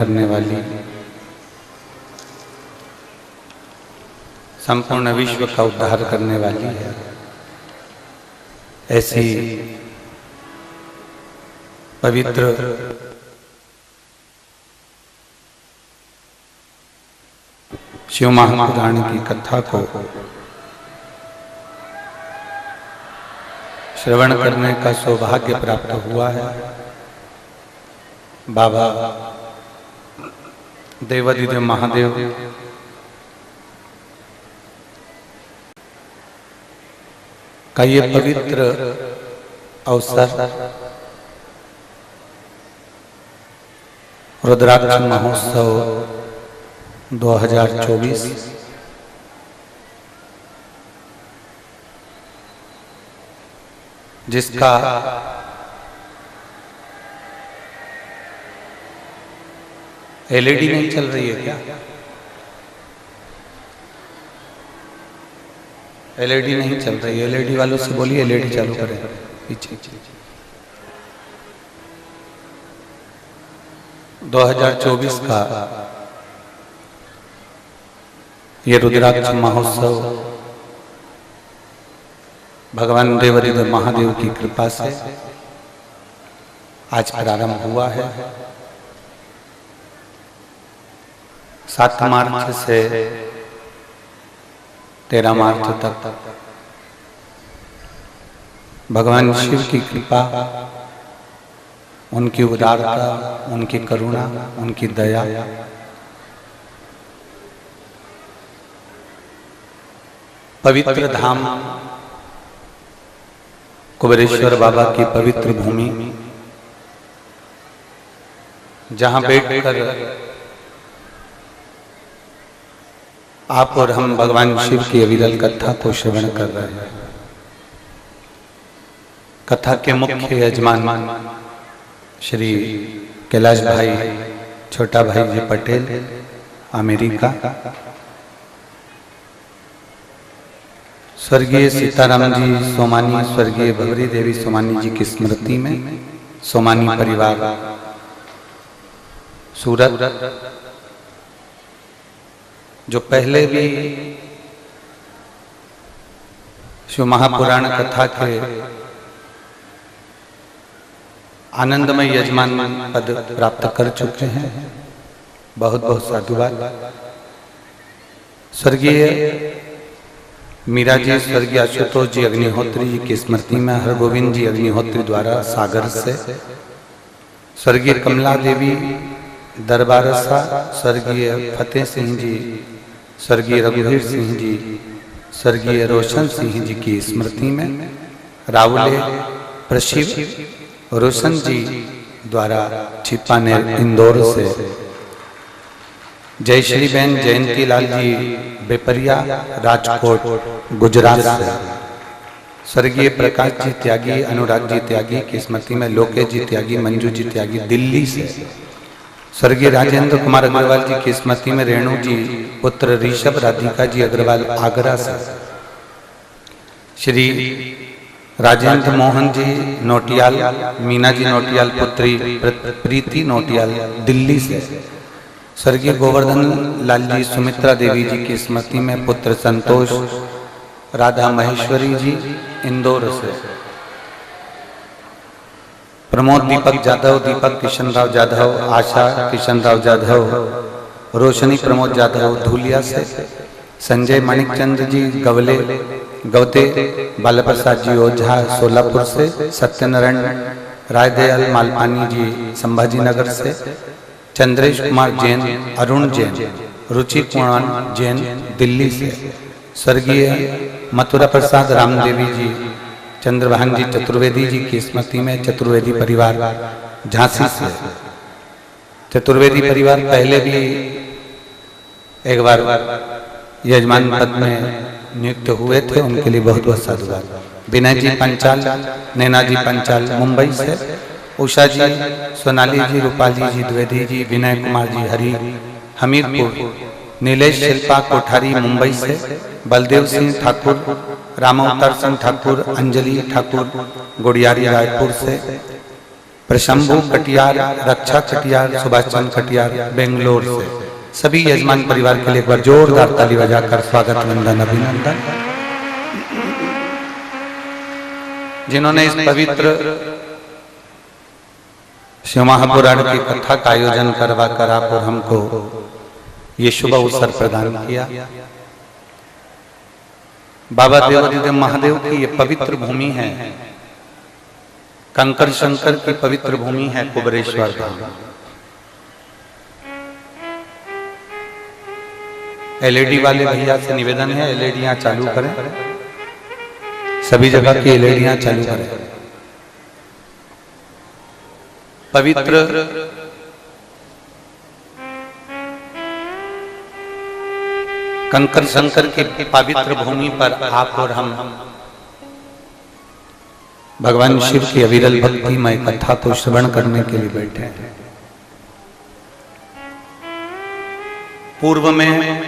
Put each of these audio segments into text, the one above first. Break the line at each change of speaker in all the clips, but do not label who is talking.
करने वाली, संपूर्ण विश्व का उद्धार करने वाली है। ऐसी पवित्र शिव महापुराण की कथा को श्रवण करने का सौभाग्य प्राप्त हुआ है। बाबा देवादिदेव महादेव का ये पवित्र अवसर रुद्राक्ष महोत्सव 2024 जिसका एलईडी नहीं चल रही है क्या? एलईडी नहीं चल रही है। एलईडी वालों से बोलिए एलईडी चालू करें पीछे। 2024 का ये रुद्राक्ष महोत्सव भगवान देवादिदेव महादेव की कृपा से आज प्रारंभ हुआ है। 7 मार्च से 13 मार्च तक भगवान शिव की कृपा, उनकी उदारता, उनकी करुणा, उनकी दया, पवित्र धाम कुबेरेश्वर बाबा की पवित्र भूमि, जहां बैठकर आप और हम भगवान शिव की अविरल कथा को श्रवण कर रहे हैं। कथा के मुख्य यजमान श्री कैलाश भाई छोटा भाई जी पटेल, अमेरिका, स्वर्गीय सीताराम जी सोमानी, स्वर्गीय भवरी देवी सोमानी जी की स्मृति में सोमानी परिवार सूरत, जो पहले भी शिव महापुराण कथा के आनंदमय यजमान पद प्राप्त कर चुके हैं। बहुत बहुत साधुवाद। स्वर्गीय मीरा जी, स्वर्गीय आशुतोष जी अग्निहोत्री जी की स्मृति में हरगोविंद जी अग्निहोत्री द्वारा सागर से, स्वर्गीय कमला देवी दरबारसा, स्वर्गीय फतेह सिंह जी, स्वर्गीय रघुवीर सिंह जी, स्वर्गीय रोशन सिंह जी की स्मृति में रावले प्रशिव रोशन जी द्वारा छिपानेर इंदौर से, जयश्री बहन जयंती लाल जी बेपरिया राजकोट गुजरात से, स्वर्गीय प्रकाश जी त्यागी, अनुराग जी त्यागी की स्मृति में लोकेश जी त्यागी, मंजू जी त्यागी दिल्ली से, स्वर्गीय राजेंद्र कुमार अग्रवाल जी की स्मृति में रेणु जी पुत्र ऋषभ राधिका जी अग्रवाल आगरा से, श्री राजेंद्र मोहन जी नोटियाल, मीना जी नोटियाल पुत्री प्रीति नोटियाल दिल्ली से, स्वर्गीय गोवर्धन लाल जी सुमित्रा देवी जी की स्मृति में पुत्र संतोष राधा महेश्वरी जी इंदौर से, प्रमोद दीपक जाधव, दीपक किशन राव जाधव, आशा किशन राव जाधव, रोशनी प्रमोद जाधव धूलिया से, संजय माणिकचंद जी गवते, बाला प्रसाद जी ओझा सोलापुर से, सत्यनारायण रायदयाल मालपानी जी संभाजी नगर से, चंद्रेश कुमार जैन, अरुण जैन, रुचि कुमार जैन दिल्ली से, स्वर्गीय मथुरा प्रसाद रामदेवी जी, चंद्रभान जी चतुर्वेदी जी की स्मृति में चतुर्वेदी परिवार झांसी से। चतुर्वेदी परिवार पहले भी एक बार यजमान पद में नियुक्त हुए थे, उनके लिए बहुत बहुत साधुवाद। विनय जी पंचाल, नैना जी पंचाल मुंबई से, उषा जी, सोनाली जी, रूपाली जी द्विवेदी जी, विनय कुमार जी हरी हमीरपुर, नीलेश शिल्पा कोठारी मुंबई से, बलदेव सिंह ठाकुर, रामावतार सिंह ठाकुर, अंजलि ठाकुर गुड़ियारी रायपुर से, प्रशंभु कटियार, रक्षा कटियार, सुभाष चंद्र कटियार बेंगलोर से सभी यजमान परिवार के लिए एक बार जोरदार ताली बजाकर स्वागत वंदन अभिनंदन। जिन्होंने इस पवित्र शिव महापुराण की कथा का आयोजन करवा कर आप और हमको ये शुभ अवसर प्रदान किया। बाबा देवादिदेव महादेव की ये पवित्र भूमि है, कंकर शंकर की पवित्र भूमि है कुबरेश्वर धाम। एलईडी वाले भैया से निवेदन है, एलईडियां चालू करें, सभी जगह की एलईडियां चालू करें। पवित्र कंकर शंकर की पवित्र भूमि पर आप और हम भगवान शिव की अविरल भक्तिमय कथा को श्रवण करने के लिए बैठे हैं। पूर्व में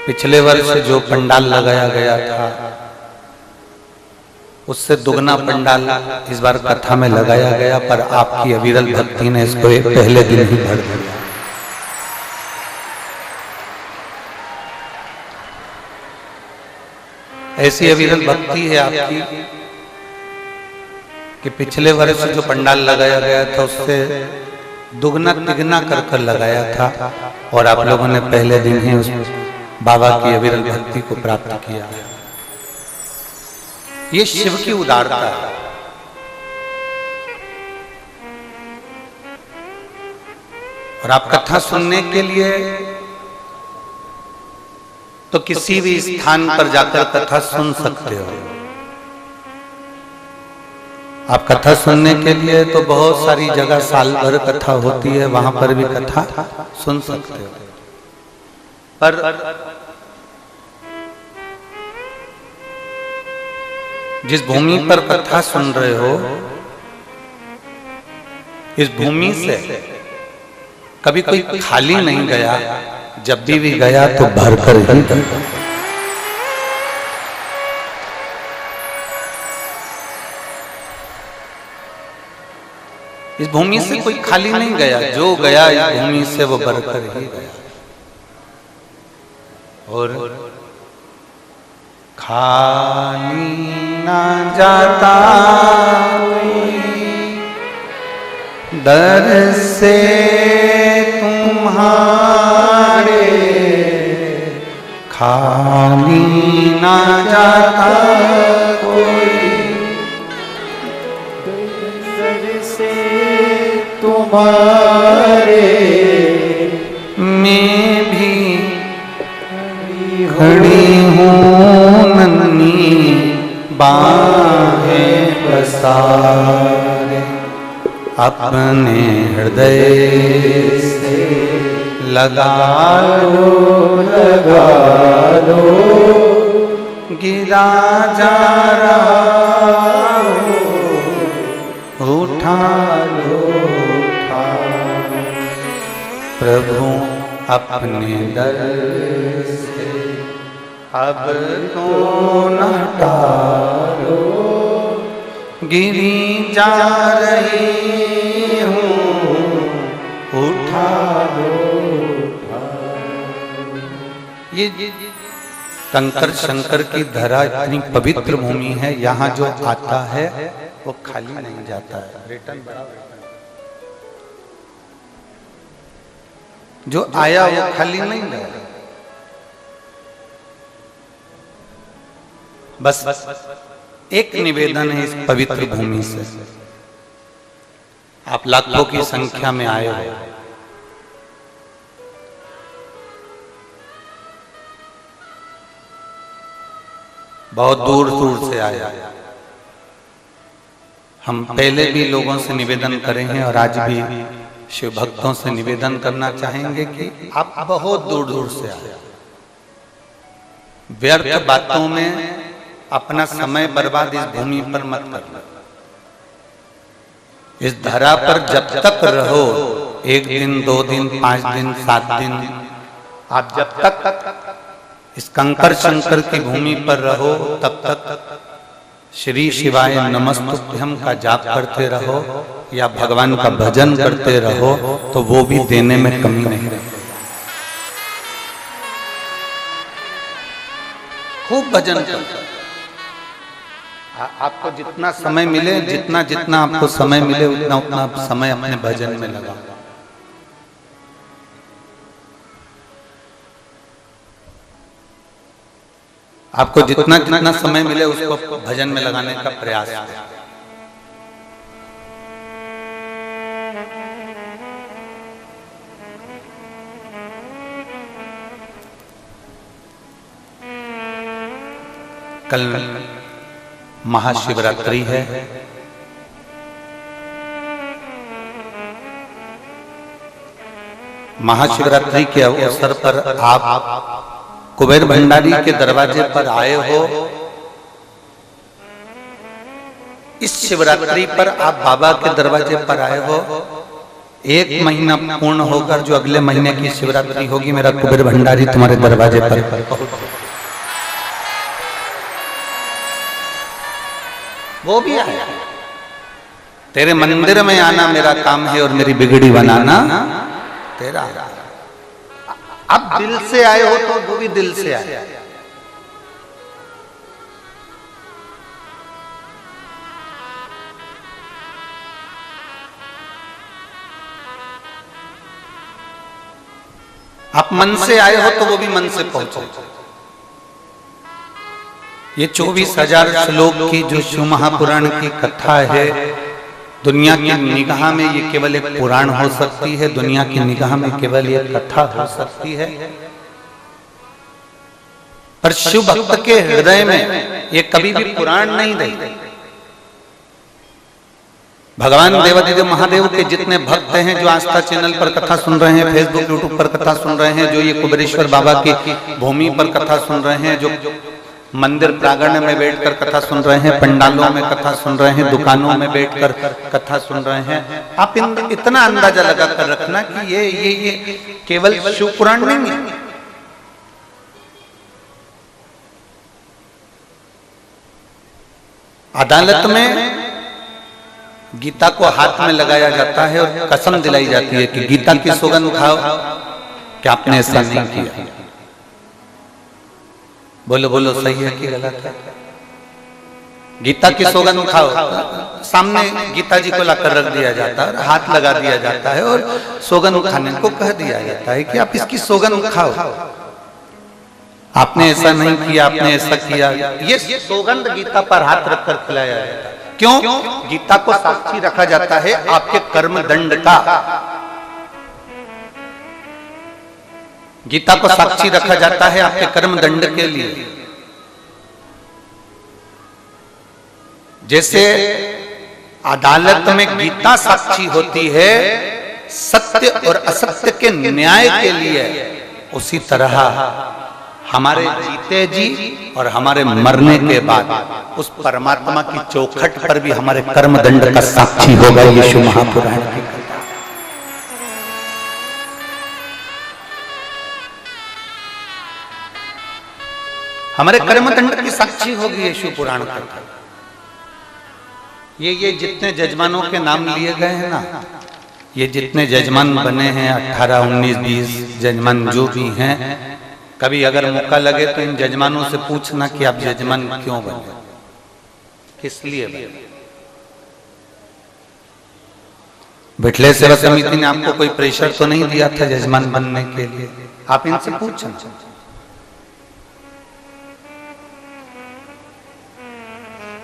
पिछले वर्ष जो पंडाल लगाया गया था उससे दुगना पंडाल इस बार कथा में लगाया गया, पर आपकी अविरल भक्ति ने इसको पहले दिन ही भर दिया। ऐसी अविरल भक्ति है आपकी कि पिछले वर्ष जो पंडाल लगाया गया था उससे दुगना तिगना कर लगाया था और आप लोगों ने पहले दिन ही उस बाबा की अविरल भक्ति को प्राप्त किया। ये शिव की उदारता है। और आप कथा सुनने के लिए तो किसी भी स्थान पर जाकर कथा सुन सकते हो। आप कथा सुनने के लिए तो बहुत सारी जगह साल भर कथा होती है, वहां पर भी कथा सुन सकते हो। पर जिस भूमि पर कथा सुन रहे हो, इस भूमि से कभी कोई खाली नहीं गया, जब भी गया तो भरकर ही गया। इस भूमि से कोई खाली नहीं गया, जो गया इस भूमि से वो भरकर ही गया। और खाली ना जाता दर से तुम्हारे, खाली ना जाता कोई दर से तुम्हारे, मैं भी खड़ी हूँ नन्ही बाहें पसारे, अपने हृदय से लगा लो गिरा जा रहा हो, उठा लो प्रभु अपने दर से अब तो न टालो, गिरी जा रही हूँ उठा लो। ये कंकर शंकर की धरा इतनी पवित्र भूमि है, यहाँ जो आता है वो खाली नहीं जाता है। जो आया वो खाली नहीं गया। बस एक निवेदन है इस पवित्र भूमि से, आप लाखों की संख्या में आए हो, बहुत दूर दूर से आए। हम पहले भी लोगों से निवेदन करें हैं और आज भी शिव भक्तों से निवेदन करना चाहेंगे कि आप बहुत दूर दूर से आए। व्यर्थ बातों में अपना समय बर्बाद इस भूमि पर मत करना। इस धरा पर जब तक रहो, 1 दिन 2 दिन 5 दिन 7 दिन, आप जब तक इस कंकर शंकर की भूमि पर रहो तब तक श्री शिवाय नमस्तुभ्यम का जाप करते रहो या भगवान का भजन करते रहो तो वो भी देने में कमी नहीं रहेगी। खूब भजन करो। आपको जितना समय मिले, जितना जितना आपको समय मिले उतना उतना समय अपने भजन में लगाओ। आपको जितना जितना समय मिले उसको भजन में लगाने का प्रयास करें। कल महाशिवरात्रि है। महाशिवरात्रि के अवसर पर आप कुबेर भंडारी के दरवाजे पर आए हो। इस शिवरात्रि पर आप बाबा के दरवाजे पर आए हो। एक महीना पूर्ण होकर जो अगले महीने की शिवरात्रि होगी, मेरा कुबेर भंडारी तुम्हारे दरवाजे पर वो भी आया। तेरे मंदिर में आना मेरा काम है और मेरी बिगड़ी बनाना तेरा। अब दिल से आए हो तो वो भी दिल से आए। आप मन से आए हो तो वो भी मन से पहुंचो। ये 24,000 श्लोक की जो शिव महापुराण की कथा है, दुनिया की निगाह में ये केवल एक पुराण हो सकती है, दुनिया की निगाह में केवल ये कथा हो सकती है। पर शिव भक्त के हृदय में ये कभी भी पुराण नहीं रही। भगवान देवादिदेव महादेव के जितने भक्त हैं जो आस्था चैनल पर कथा सुन रहे हैं, फेसबुक यूट्यूब पर कथा सुन रहे हैं, जो ये कुबेरेश्वर बाबा की भूमि पर कथा सुन रहे हैं, जो मंदिर प्रांगण में बैठकर कथा सुन रहे हैं, पंडालों में कथा सुन रहे हैं, दुकानों में बैठकर कथा सुन रहे हैं, आप इतना अंदाजा लगा कर रखना कि ये केवल शिव पुराण नहीं है। अदालत में गीता को हाथ में लगाया जाता है और कसम दिलाई जाती है कि गीता की सौगंध खाओ कि आपने ऐसा नहीं किया। बोलो बोलो, सही है कि गलत है? गीता की सौगंध खाओ, सामने गीता जी को लाकर रख दिया जाता है, हाथ लगा दिया जाता है और सौगंध खाने को कह दिया जाता है कि आप इसकी सौगंध खाओ। आपने ऐसा नहीं किया, आपने ऐसा किया। ये सौगंध गीता पर हाथ रखकर खिलाया जाता है। क्यों? गीता को साक्षी रखा जाता है आपके कर्म दंड का। गीता को साक्षी रखा जाता है आपके कर्म दंड के लिए। जैसे अदालत में गीता साक्षी होती है सत्य और असत्य के न्याय के लिए, उसी तरह हमारे जीते जी और हमारे मरने के बाद उस परमात्मा की चौखट पर भी हमारे कर्म दंड का साक्षी होगा यीशु महापुराण की कथा। हमारे कर्म दंड की साक्षी होगी यीशु पुराण का। ये जितने जजमानों के नाम लिए गए हैं ना, ये जितने जजमान बने हैं 18, 19, 20 जजमान जो भी हैं, कभी अगर मौका लगे तो इन जजमानों से पूछना कि आप जजमान क्यों बने, किस लिए बने। बिठले सेवा समिति ने आपको कोई प्रेशर तो नहीं दिया था जजमान बनने के लिए, आप इनसे पूछना।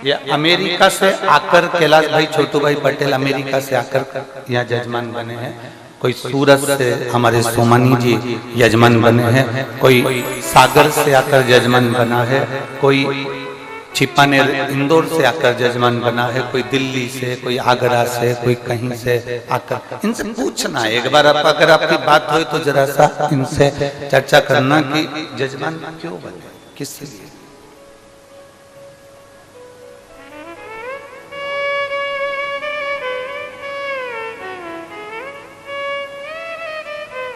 ये अमेरिका से आकर कैलाश भाई छोटू भाई पटेल अमेरिका से आकर यहाँ जजमान बने हैं। कोई सूरत से हमारे सोमानी जी यजमान बने हैं, कोई सागर से आकर जजमान बना है, कोई छिपानेर इंदौर से आकर जजमान बना है, कोई दिल्ली से, कोई आगरा से, कोई कहीं से आकर। इनसे पूछना है एक बार, अगर आपकी बात हो तो जरा सा इनसे चर्चा करना कि जजमान क्यों बने, किस लिए।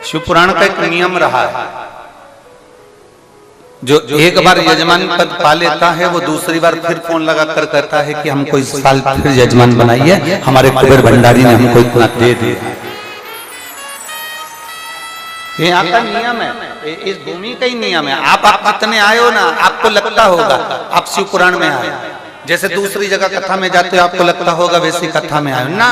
शिव पुराण का एक नियम रहा है, जो एक बार यजमान पद पा लेता है वो दूसरी बार फिर फोन लगा कर कहता है कि हमको इस साल फिर यजमान बनाइए, हमारे कुबेर भंडारी ने हमको इतना दे दिया। ये यहाँ का नियम है, इस भूमि का ही नियम है। आप जितने आए हो ना, आपको लगता होगा आप शिव पुराण में आए, जैसे दूसरी जगह कथा में जाते हो आपको लगता होगा वैसी कथा में आए ना।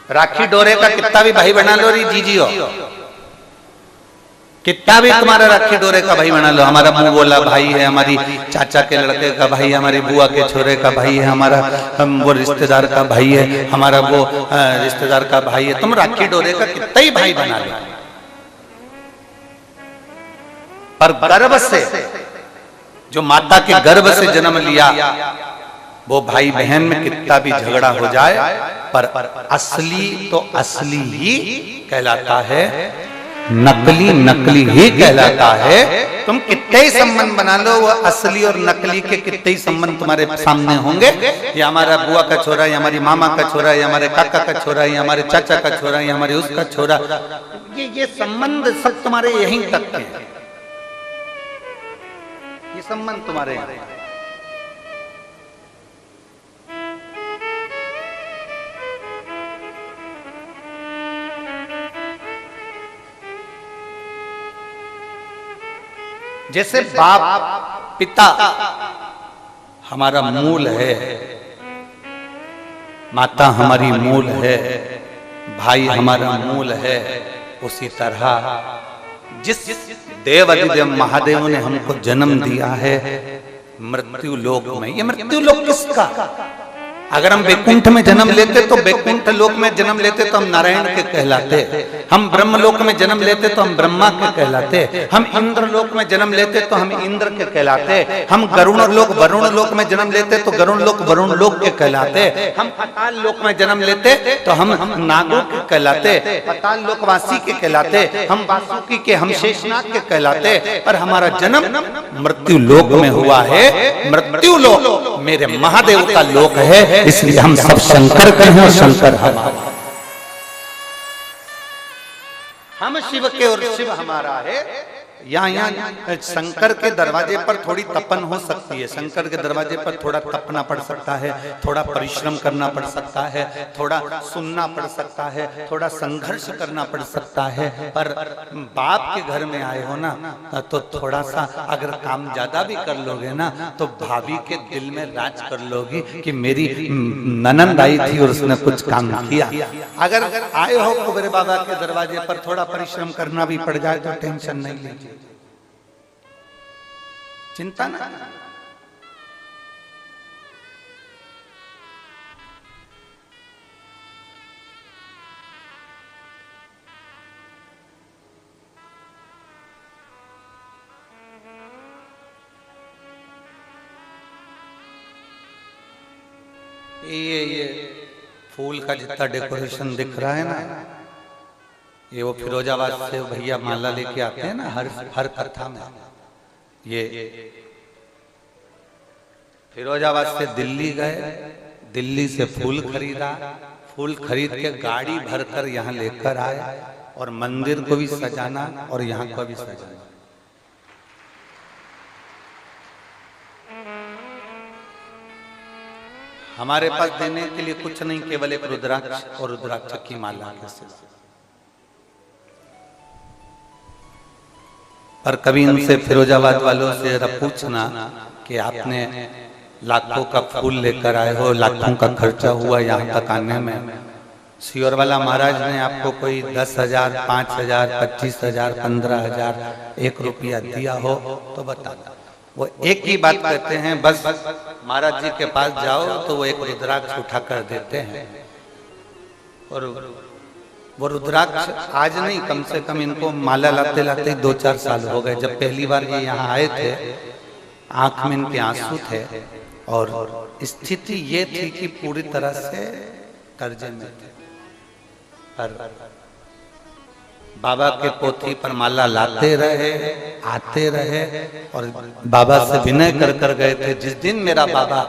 राखी डोरे का कितना भी भाई बना लो री जीजी हो, कितना भी तुम्हारा राखी डोरे का भाई बना लो, हमारा मुंह बोला भाई है, हमारी चाचा के लड़के का भाई है, हमारी बुआ के छोरे का भाई है, हमारा वो रिश्तेदार का भाई है, हमारा वो रिश्तेदार का भाई है, तुम राखी डोरे का कितना ही भाई बना लो, पर गर्भ से, जो माता के गर्भ से जन्म लिया, वो भाई बहन में कितना भी झगड़ा हो जाए, पर असली तो असली ही कहलाता है, नकली नकली ही कहलाता है। तुम कितने ही संबंध बना लो, वो असली और नकली के कितने ही संबंध तुम्हारे सामने होंगे। ये हमारा बुआ का छोरा, ये हमारी मामा का छोरा, ये हमारे काका का छोरा, ये हमारे चाचा का छोरा, ये हमारे उसका छोरा, ये संबंध सब तुम्हारे यहीं तक के, ये संबंध तुम्हारे यहाँ। जैसे बाप पिता हमारा मूल है, माता हमारी मूल है, भाई हमारा मूल है, उसी तरह जिस देवाधिदेव महादेव ने हमको जन्म दिया है मृत्यु लोक में, ये मृत्यु लोक किसका? अगर हम वैकुंठ में जन्म लेते तो वैकुंठ लोक में जन्म लेते तो हम नारायण के कहलाते, हम ब्रह्म लोक में जन्म लेते तो हम ब्रह्मा के कहलाते, हम इंद्र लोक में जन्म लेते तो हम इंद्र के कहलाते, हम गरुण लोक वरुण लोक में जन्म लेते तो गरुण लोक वरुण लोक के कहलाते, हम पाताल लोक में जन्म लेते तो हम नागों के कहलाते, पाताल लोकवासी के कहलाते, हम वासुकी के, हम शेषनाग के कहलाते, पर हमारा जन्म मृत्यु लोक में हुआ है। मृत्यु लोक मेरे महादेव का लोक है, इसलिए हम सब शंकर के हैं, शंकर हम शिव के और शिव हमारा है। यहाँ शंकर के दरवाजे पर थोड़ी तपन हो सकती है, शंकर के दरवाजे पर थोड़ा तपना पड़ सकता है, थोड़ा परिश्रम करना पड़ सकता है, थोड़ा सुनना पड़ सकता है, थोड़ा संघर्ष करना पड़ सकता है, पर बाप के घर में आए हो ना तो थोड़ा सा अगर काम ज्यादा भी कर लोगे ना तो भाभी के दिल में राज कर लोगी कि मेरी ननंद आई थी और उसने कुछ काम किया। अगर आए हो कुबेर बाबा के दरवाजे पर थोड़ा परिश्रम करना भी पड़ जाए तो टेंशन नहीं लीजिए, चिंता ना। ये फूल का जितना डेकोरेशन दिख रहा है ना, ये वो फिरोजाबाद से भैया माला लेके आते हैं ना हर कथा में। ये फिरोजाबाद से दिल्ली गए, दिल्ली से फूल खरीदा, फूल खरीद के गाड़ी भरकर यहाँ लेकर आए और मंदिर को भी सजाना और यहाँ को भी सजाना। हमारे पास देने के लिए कुछ नहीं, केवल एक रुद्राक्ष और रुद्राक्ष की माला के सिवा। पर कभी इनसे फिरोजाबाद वालों से जरा पूछना कि आपने लाखों का फूल लेकर आए हो, लाखों का खर्चा हुआ यहाँ तक आने में, सियोर वाला महाराज ने आपको कोई 10,000, 5,000, 25,000, 15,000, 1 रुपया दिया हो तो बता। वो एक ही बात कहते हैं, बस महाराज जी के पास जाओ तो वो एक रुद्राक्ष उठा कर देते हैं। और वो रुद्राक्ष आज नहीं, कम से कम इनको माला लाते लाते 2-4 साल हो गए। जब पहली बार ये यहाँ आए थे आंख में इनके आंसू थे और स्थिति ये थी कि पूरी तरह से कर्जे में थे। पर बाबा के पोथी पर माला लाते रहे, आते रहे और बाबा से विनय कर कर गए थे, जिस दिन मेरा बाबा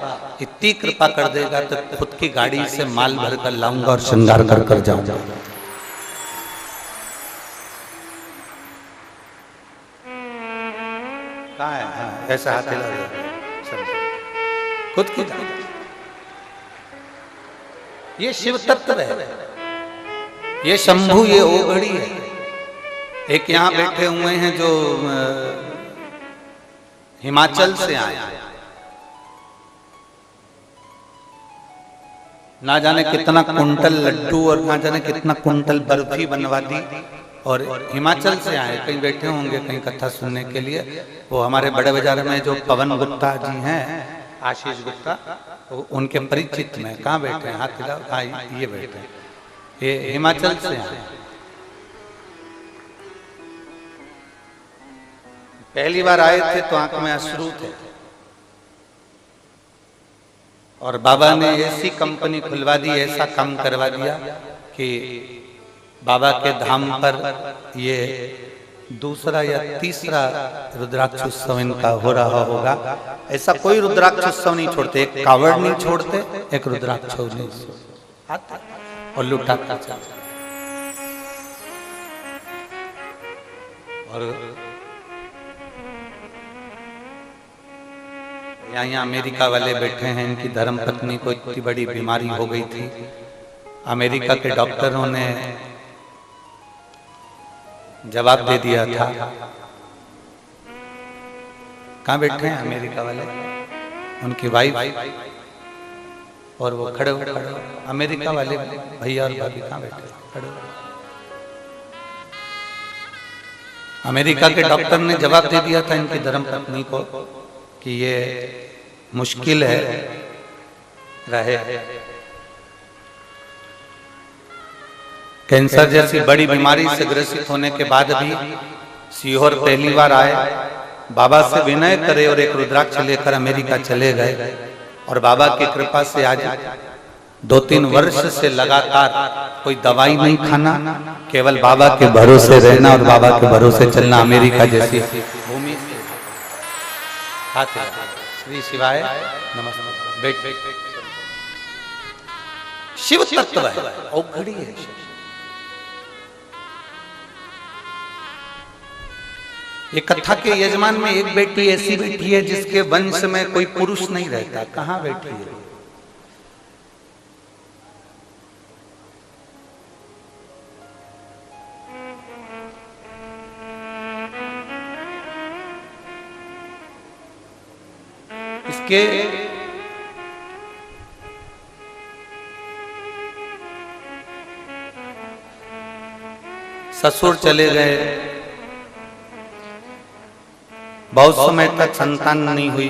इतनी कृपा कर देगा तो खुद की गाड़ी से माल भर कर लाऊंगा और श्रृंगार कर कर जाऊंगा। कहाँ है? हाँ, ऐसा हाथ हिला खुद की गाड़ी। ये शिव तत्व है, ये शंभु, ये ओघड़ी है। एक यहाँ बैठे हुए हैं जो हिमाचल से आए, ना जाने कितना कुंटल लड्डू और ना जाने कितना कुंटल बर्फी बनवा दी, और हिमाचल से आए। कहीं बैठे होंगे कहीं कथा सुनने के लिए। वो हमारे बड़े बाजार में जो पवन गुप्ता जी हैं, आशीष गुप्ता, उनके परिचित में। कहाँ बैठे हैं? हाथ हिलाओ। हाँ, ये बैठे हैं, ये हिमाचल से आए। पहली बार आए थे तो आंख में अश्रु थे, और बाबा ने ऐसी कंपनी खुलवा दी, ऐसा काम करवा दिया कि बाबा के धाम पर ये दूसरा या तीसरा रुद्राक्ष उत्सव इनका हो रहा होगा। ऐसा कोई रुद्राक्ष उत्सव नहीं छोड़ते, एक कावड़ नहीं छोड़ते, एक रुद्राक्ष नहीं आता और लुटाता चलता। और यहाँ अमेरिका वाले बैठे हैं, इनकी धर्म पत्नी को इतनी बड़ी बीमारी हो गई थी। अमेरिका के डॉक्टरों ने जवाब दे दिया था। कहाँ बैठे हैं अमेरिका वाले? उनकी वाइफ और वो खड़े हो, अमेरिका वाले भैया और भाभी कहाँ बैठे? खड़े। अमेरिका के डॉक्टर ने जवाब दे दिया था इनकी धर्म पत्नी को कि ये मुश्किल है रहे। कैंसर जैसी बड़ी बीमारी से ग्रसित होने के बाद भी सीहोर पहली बार आए, बाबा से विनय करे और एक रुद्राक्ष लेकर अमेरिका चले गए। और बाबा की कृपा से आज 2-3 वर्ष से लगातार कोई दवाई नहीं खाना, केवल बाबा के भरोसे रहना और बाबा के भरोसे चलना। अमेरिका जैसी भूमि से हाथ श्री शिवाय नमस्ते। बैठ। शिव तत्व है, औघड़ी है। ये कथा के यजमान में एक बेटी ऐसी बैठी है जिसके वंश में कोई पुरुष नहीं रहता। कहाँ बैठी है? इसके ससुर चले गए, बहुत समय तक संतान नहीं हुई।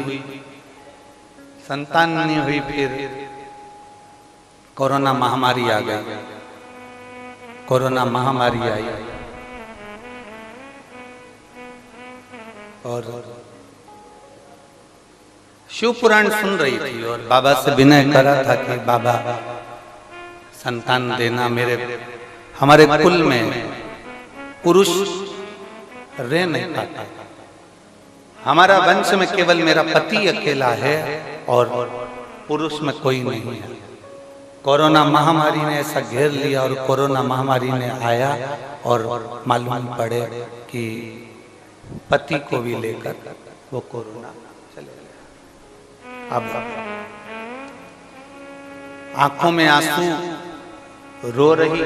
फिर कोरोना महामारी आ गई। कोरोना महामारी आई और शिव पुराण सुन रही थी और बाबा से विनय करा था कि बाबा संतान देना। हमारे कुल में पुरुष रह नहीं पाता, हमारा वंश में केवल मेरा पति अकेला है और पुरुष में कोई नहीं है। कोरोना महामारी ने ऐसा घेर लिया और कोरोना महामारी ने आया और मालूम पड़े कि पति को भी लेकर वो कोरोना चले गया। अब आंखों में आंसू रो रही,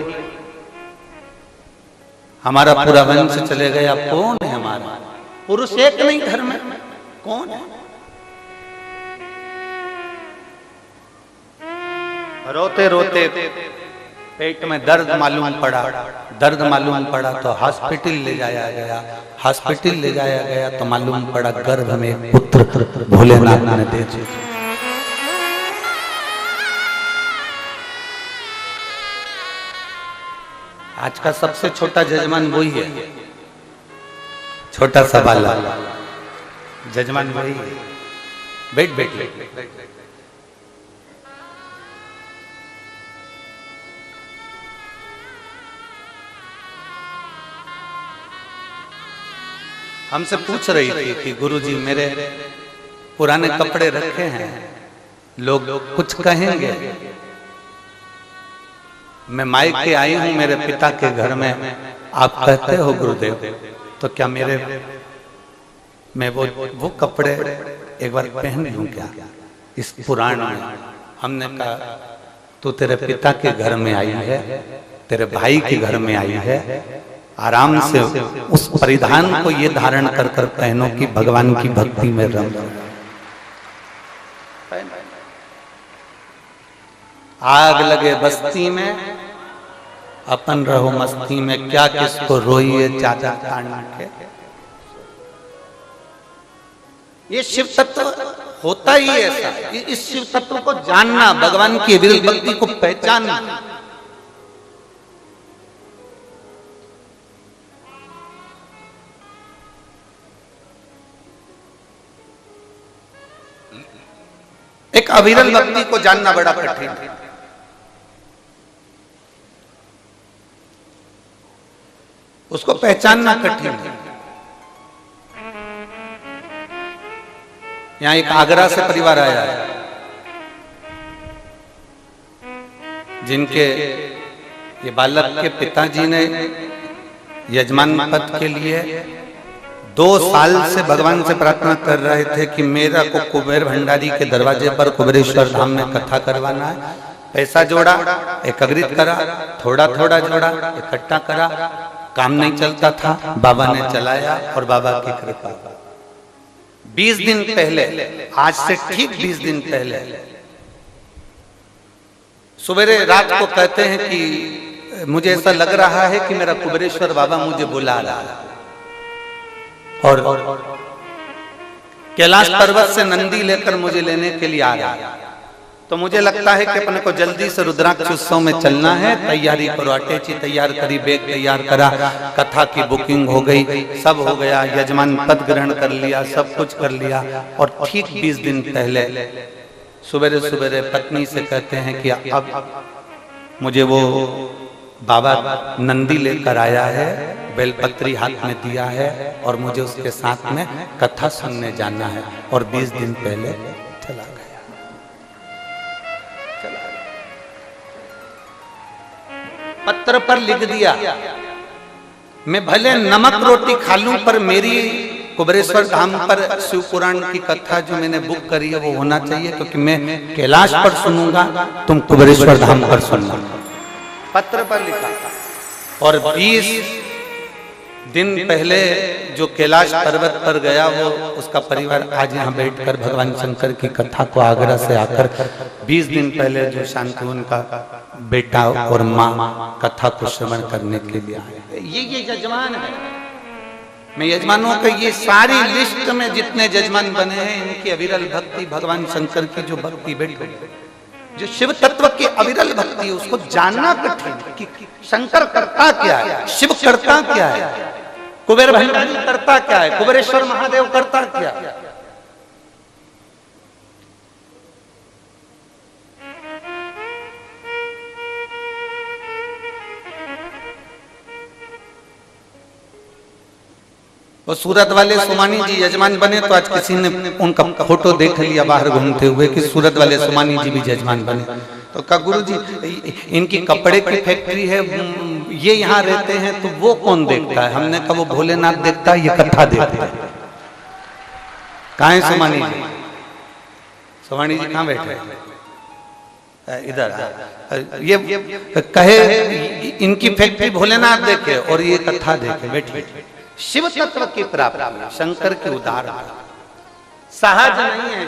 हमारा पूरा वंश चले गया। कौन है हमारा पुरुष? एक नहीं घर में, कौन है? रोते रोते पेट में दर्द मालूम पड़ा तो हॉस्पिटल ले जाया गया तो मालूम पड़ा गर्भ में एक पुत्र भोलेनाथ ने दे दिया। आज का सबसे छोटा जजमान वही है, छोटा सा बाला जजमान वही है। बैठ। हमसे पूछ रही थी कि गुरुजी मेरे पुराने कपड़े रखे हैं, लोग कुछ कहेंगे। मैं माइक के आई हूं मेरे पिता के घर में, आप कहते हो गुरुदेव, तो क्या मैं वो कपड़े एक बार पहन लूं क्या इस पुराण में? हमने कहा तू तेरे पिता के घर में आई है, तेरे भाई के घर में आई है, आराम से उस परिधान को ये धारण कर कर पहनो कि भगवान की भक्ति में रम। आग लगे बस्ती में, अपन रहो मस्ती में, क्या किसको रोइए चाचा कांड के। ये शिव तत्व होता ही ऐसा, इस शिव तत्व को जानना, भगवान की विरल भक्ति को पहचानना। एक अविरल भक्ति को जानना बड़ा कठिन है। उसको पहचानना कठिन है। यहां एक आगरा से परिवार आया है जिनके ये बालक के पिताजी ने यजमान पद के लिए 2 साल से भगवान से प्रार्थना कर रहे थे कि मेरा को कुबेर भंडारी के दरवाजे पर कुबेरेश्वर धाम में कथा करवाना है। पैसा जोड़ा, एकत्रित करा, थोड़ा थोड़ा जोड़ा, इकट्ठा करा, काम नहीं चलता था, बाबा ने चलाया और बाबा की कृपा 20 दिन पहले, आज से ठीक 20 दिन पहले सवेरे रात को कहते हैं कि मुझे ऐसा लग रहा है कि मेरा कुबेरेश्वर बाबा मुझे बुला रहा है, और कैलाश पर्वत से नंदी लेकर मुझे लेने के लिए आ रहा है। तो मुझे लगता है कि अपने को जल्दी से रुद्राक्ष उत्सव में चलना है, तैयारी करो, अटैची तैयार करी, बैग तैयार करा, कथा की बुकिंग हो गई, सब हो गया, यजमान पद ग्रहण कर लिया, सब कुछ कर लिया। और ठीक 20 दिन पहले सुबह सुबह पत्नी से कहते हैं कि अब मुझे वो बाबा नंदी लेकर आया है, बेलपत्री हाथ में दिया है और मुझे उसके साथ में कथा सुनने जाना है। और 20 दिन पहले चला गया। पत्र पर लिख दिया, मैं भले नमक रोटी खा लूं पर मेरी कुबेरेश्वर धाम पर शिव पुराण की कथा जो मैंने बुक करी है वो होना चाहिए, क्योंकि मैं कैलाश पर सुनूंगा, तुम कुबेरेश्वर धाम पर सुनना। पत्र पर लिखा। और 20 दिन पहले जो कैलाश पर्वत पर गया, वो उसका परिवार आज यहाँ बैठकर भगवान शंकर की कथा को आगरा से आकर 20 दिन पहले जो शांति उनका बेटा और माँ कथा को श्रवण करने के लिए आए। ये यजमान है। मैं यजमानों का ये सारी लिस्ट में जितने यजमान बने हैं, इनकी अविरल भक्ति, भगवान शंकर की जो भक्ति बैठी, जो शिव तत्व की अविरल भक्ति है, उसको जानना कठिन कि शंकर करता क्या है, शिव करता क्या है, कुबेर भंडारी करता क्या है, कुबेरेश्वर महादेव करता क्या है। वो सूरत वाले सोमानी जी यजमान बने, तो आज किसी ने उनका फोटो देख लिया बाहर घूमते हुए कि सूरत वाले सोमानी जी भी यजमान बने। तो कहा गुरु जी इनकी कपड़े की फैक्ट्री है, ये यहाँ रहते हैं, तो वो कौन देखता है? हमने कहा वो भोलेनाथ देखता है, ये कथा देखता है। कहाँ है सोमानी जी? सोमानी जी कहाँ बैठे? इधर। ये कहे इनकी फैक्ट्री भोलेनाथ देखे और ये कथा देखे, बैठे। शिव तत्व की प्राप्ति शंकर की उदाहरण सहज नहीं है।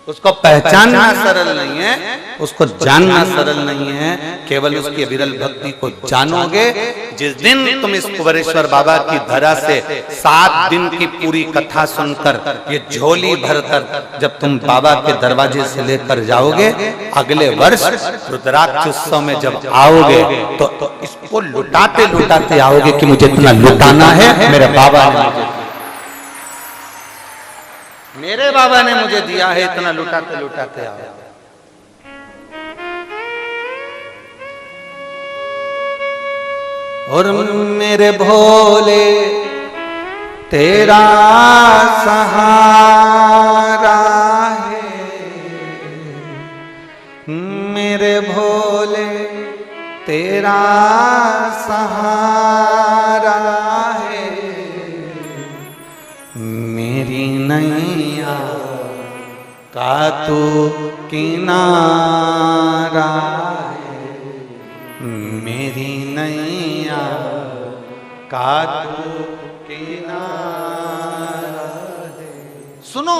उसको पहचानना सरल नहीं है, उसको जानना सरल नहीं है। केवल उसकी विरल भक्ति को जानोगे। जिस दिन तुम इस कुबेरेश्वर बाबा की धरा से 7 दिन की पूरी कथा सुनकर ये झोली भरकर जब तुम बाबा के दरवाजे से लेकर जाओगे, अगले वर्ष रुद्राक्ष उत्सव में जब आओगे तो इसको लुटाते लुटाते आओगे कि मुझे इतना लुटाना है। मेरे बाबा ने मुझे दिया है, इतना लुटाते लुटाते आओ। और मेरे भोले तेरा सहारा है मेरे भोले, तेरा सहारा है मेरी नैया का तू किनारा है, मेरी नैया का तू किनारा है। सुनो,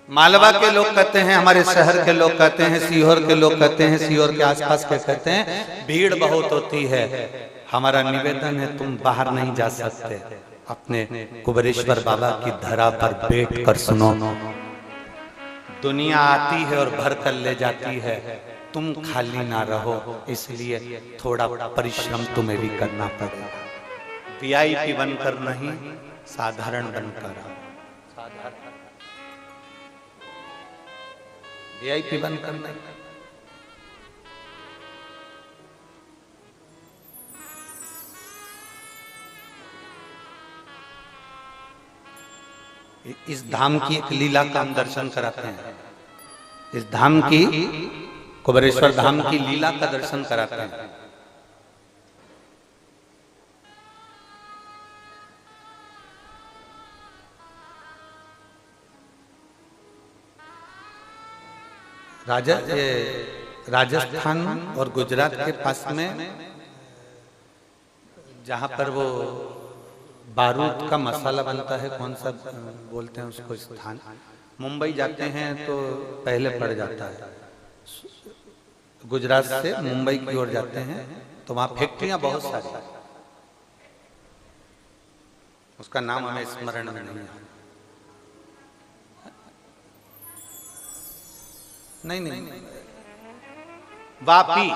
मालवा के लोग कहते हैं, हमारे शहर के लोग कहते हैं, सीहोर के लोग कहते हैं, सीहोर के आसपास के कहते हैं भीड़ बहुत होती है। हमारा निवेदन है तुम बाहर नहीं जा सकते, अपने कुबेरेश्वर बाबा की धरा पर बैठ कर सुनो। दुनिया आती है और भर कर ले जाती है, तुम खाली ना रहो, इसलिए थोड़ा परिश्रम तुम्हें भी करना पड़ेगा। वीआईपी बनकर नहीं, साधारण बनकर। वीआईपी बनकर नहीं। इस धाम की एक लीला का हम दर्शन कराते हैं। इस धाम की, कुबेरेश्वर धाम की लीला का दर्शन कराते हैं। राजस्थान और गुजरात के पास में जहां पर वो बारूद का मसाला बनता है, कौन सा बोलते हैं उसको स्थान, मुंबई जाते हैं तो पहले पड़ जाता है। गुजरात से मुंबई की ओर जाते हैं तो वहां फैक्ट्रियां बहुत सारी, उसका नाम हमें स्मरण में नहीं है। नहीं, वापी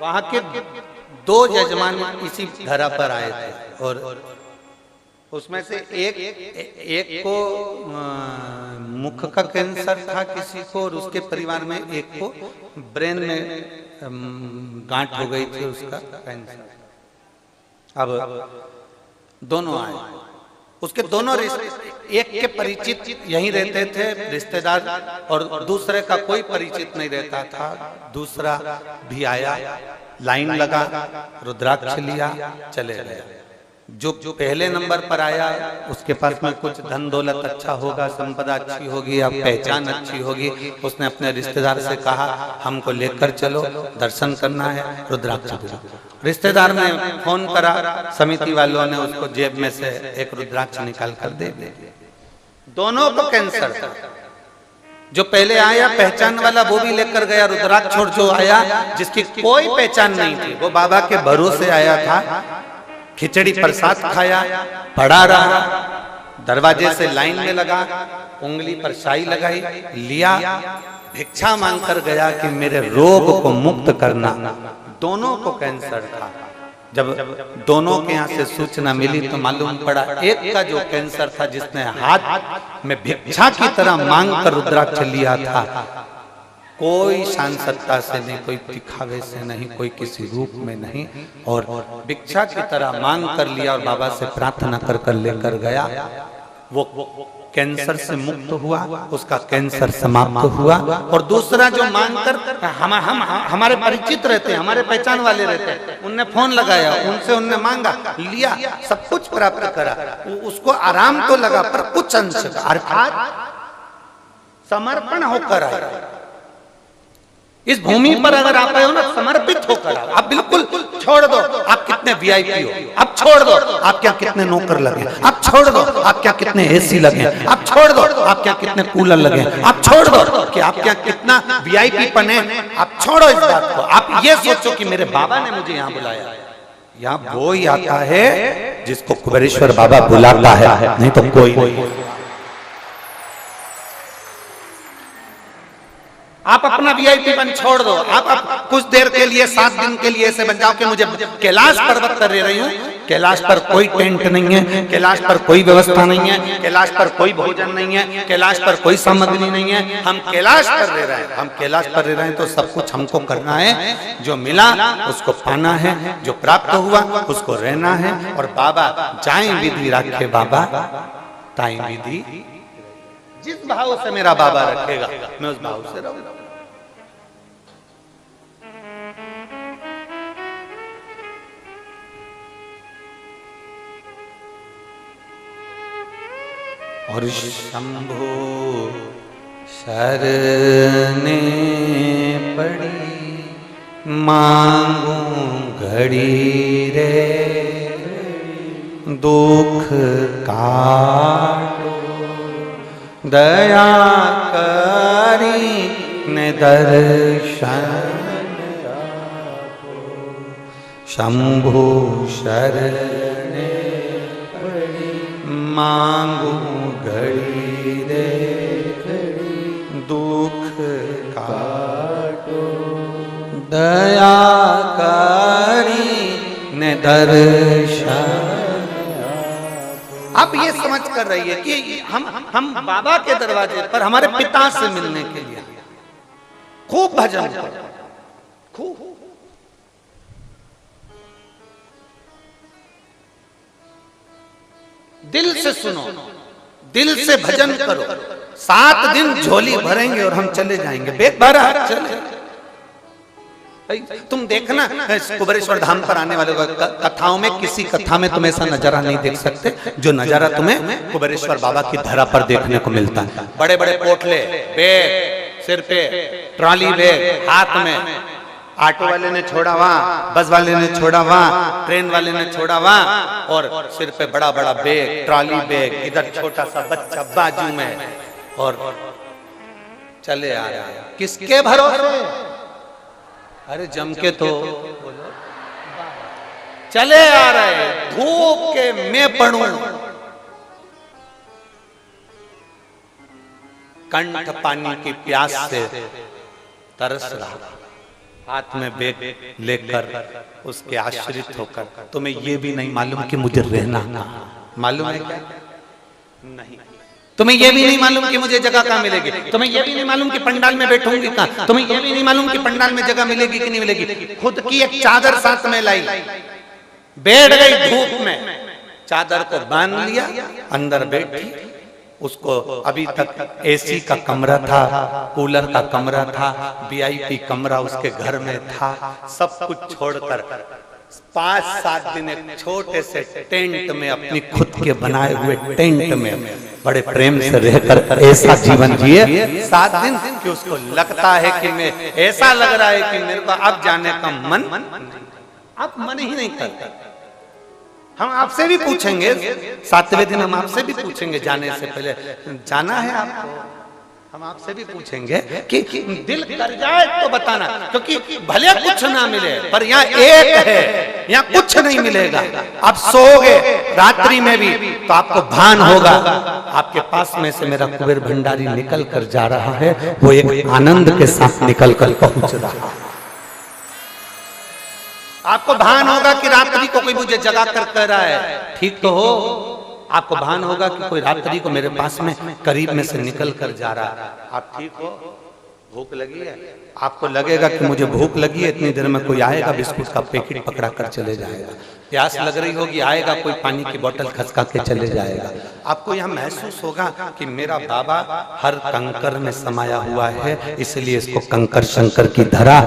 वहां के दो यजमान इसी धरा पर आए थे और उसमें से एक को मुख का कैंसर था किसी को, और उसके परिवार में एक को ब्रेन में गांठ हो गई थी उसका कैंसर। अब दोनों आए, उसके दोनों एक के परिचित यहीं रहते थे रिश्तेदार, और दूसरे का कोई परिचित नहीं रहता था। दूसरा भी आया, लाइन लगा, रुद्राक्ष लिया, चले गए। जो पहले नंबर पर आया उसके पास में कुछ धन दौलत अच्छा होगा, संपदा अच्छी होगी, अब पहचान अच्छी होगी। उसने अपने रिश्तेदार से कहा हमको लेकर चलो, दर्शन करना है, रुद्राक्ष दो। रिश्तेदार ने फोन करा, समिति वालों ने उसको जेब में से एक रुद्राक्ष निकाल कर दे दिया। दोनों को कैंसर था। जो पहले आया पहचान वाला वो भी लेकर गया रुद्राक्ष, और जो आया जिसकी कोई पहचान नहीं थी वो बाबा के भरोसे आया था, खिचड़ी प्रसाद खाया, पड़ा रहा, दरवाजे से लाइन में लगा, उंगली पर शाई लगाई, लिया, भिक्षा मांगकर गया कि मेरे रोग को मुक्त करना। दोनों को कैंसर था। जब दोनों के यहाँ से सूचना मिली तो मालूम पड़ा एक का जो कैंसर था, जिसने हाथ में भिक्षा की तरह मांग कर रुद्राक्ष लिया था, कोई शान सत्ता से नहीं, कोई दिखावे से नहीं, कोई किसी रूप में नहीं, और भिक्षा की तरह मांग कर लिया और बाबा से प्रार्थना कर कर लेकर गया। वो कैंसर से मुक्त हुआ, उसका कैंसर समाप्त हुआ। और दूसरा जो मांग कर हमारे परिचित रहते हैं, हमारे पहचान वाले रहते हैं, उनने फोन लगाया, उनसे उनने मांगा, लिया, सब कुछ प्राप्त करा, उसको आराम तो लगा पर कुछ अंश अर्थात समर्पण होकर आया। इस भूमि पर अगर आप आए हो ना, समर्पित होकर आओ। आप बिल्कुल छोड़ दो आप कितने वीआईपी हो, आप छोड़ दो आप क्या कितने नौकर लगे, आप छोड़ दो आप क्या कितने एसी लगे, आप छोड़ दो आप क्या कितने कूलर लगे, आप छोड़ दो कि आप क्या कितना वीआईपी बने। आप छोड़ो इस बात को, आप ये सोचो कि मेरे बाबा ने मुझे यहाँ बुलाया। यहाँ वो ही आता है जिसको कुबेरेश्वर बाबा बुलाता है, नहीं तो कोई नहीं। आप अपना वीआईपी बन छोड़ दो। आप कुछ देर के लिए 7 दिन के लिए ऐसे बन जाओ कि मुझे कैलाश पर्वत कर रही हूं, कैलाश पर कोई टेंट नहीं है, कैलाश पर कोई व्यवस्था नहीं है, कैलाश पर कोई भोजन नहीं है, कैलाश पर कोई सामग्री नहीं है। हम कैलाश पर रह रहे हैं, हम कैलाश पर रह रहे हैं तो सब कुछ हमको करना है। जो मिला उसको पाना है, जो प्राप्त हुआ उसको रहना है। और बाबा जाए विधि रखे बाबा ताई विधि, जिस भाव से मेरा बाबा रखेगा मैं उस भाव से रहूंगा। और शंभो शरणे पड़ी मांगू घड़ी रे, दुख काटो दया करी ने दर्शन आपो। शंभो शरणे मांगू घड़ी रे, दुख काटो दया करी ने दर्शन। आप ये समझ कर रही है कि हम बाबा के दरवाजे पर हमारे पिता से मिलने के लिए खूब भजन करो, खूब दिल से सुनो, दिल से भजन करो। 7 दिन झोली भरेंगे और हम चले जाएंगे, बेग भरा चले। तुम देखना कुबेरेश्वर धाम पर आने वाले कथाओं में किसी कथा में तुम ऐसा नजारा नहीं देख सकते जो नजारा तुम्हें कुबेरेश्वर बाबा की धरा पर देखने को मिलता है। बड़े बड़े पोटले, बैग सिर पे, ट्रॉली बैग हाथ में, ऑटो वाले ने छोड़ा वहां, बस वाले ने छोड़ा वहां, ट्रेन वाले ने छोड़ा वहां, और सिर पे बड़ा बड़ा बैग, ट्रॉली बैग, इधर छोटा सा बच्चा बाजू में, और चले आ रहा है। किसके भरोसे? अरे जम के तो चले आ रहे, धूप के मैं पड़ूं, कंठ पानी की प्यास से तरस रहा, हाथ में बैग लेकर उसके आश्रित होकर। तुम्हें यह भी नहीं मालूम कि मुझे रहना मालूम है क्या? नहीं। तुम्हें यह भी नहीं मालूम कि मुझे जगह कहाँ मिलेगी, तुम्हें यह भी नहीं मालूम कि पंडाल में बैठूंगी कहाँ, तुम्हें यह भी नहीं मालूम कि पंडाल में जगह मिलेगी कि नहीं मिलेगी। खुद की एक चादर साथ में लाई, बैठ गई धूप में, चादर को बांध लिया, अंदर बैठी। उसको अभी तक एसी का कमरा था, कूलर का कमरा था, वीआईपी कमरा उसके घर में था। सब कुछ छोड़कर 5-7 दिन एक छोटे से टेंट में, अपनी खुद के बनाए हुए टेंट में बड़े प्रेम से रहकर ऐसा जीवन जिए 7 दिन कि उसको लगता है कि मैं, ऐसा लग रहा है कि मेरे को अब जाने का मन, अब मन ही नहीं करता। हम आपसे भी पूछेंगे 7वें दिन, हम आपसे भी पूछेंगे जाने से पहले, जाना है आपको? हम आपसे भी पूछेंगे कि दिल कर जाए तो बताना, क्योंकि भले कुछ ना मिले पर यहाँ एक है, यहाँ कुछ नहीं मिलेगा। आप सोओगे रात्रि में भी तो आपको भान होगा, आपके पास में से मेरा कुबेर भंडारी निकल कर जा रहा है, वो एक आनंद के साथ निकल कर पहुंच रहा है। आपको भान होगा कि रात्रि को कोई मुझे जगा कर कह रहा है ठीक तो हो। आपको भान होगा कि कोई रात्रि को मेरे पास में करीब में से निकल कर जा रहा है। आप ठीक हो? भूख लगी है? आपको लगेगा कि मुझे भूख लगी है, इतनी देर में कोई आएगा बिस्कुट का पैकेट पकड़ा कर चले जाएगा। प्यास लग रही होगी, आएगा कोई पानी की बोतल खसका के चले जाएगा। आपको यहाँ महसूस होगा कि मेरा बाबा हर कंकर में समाया हुआ है, इसलिए इसको कंकर शंकर की धरा,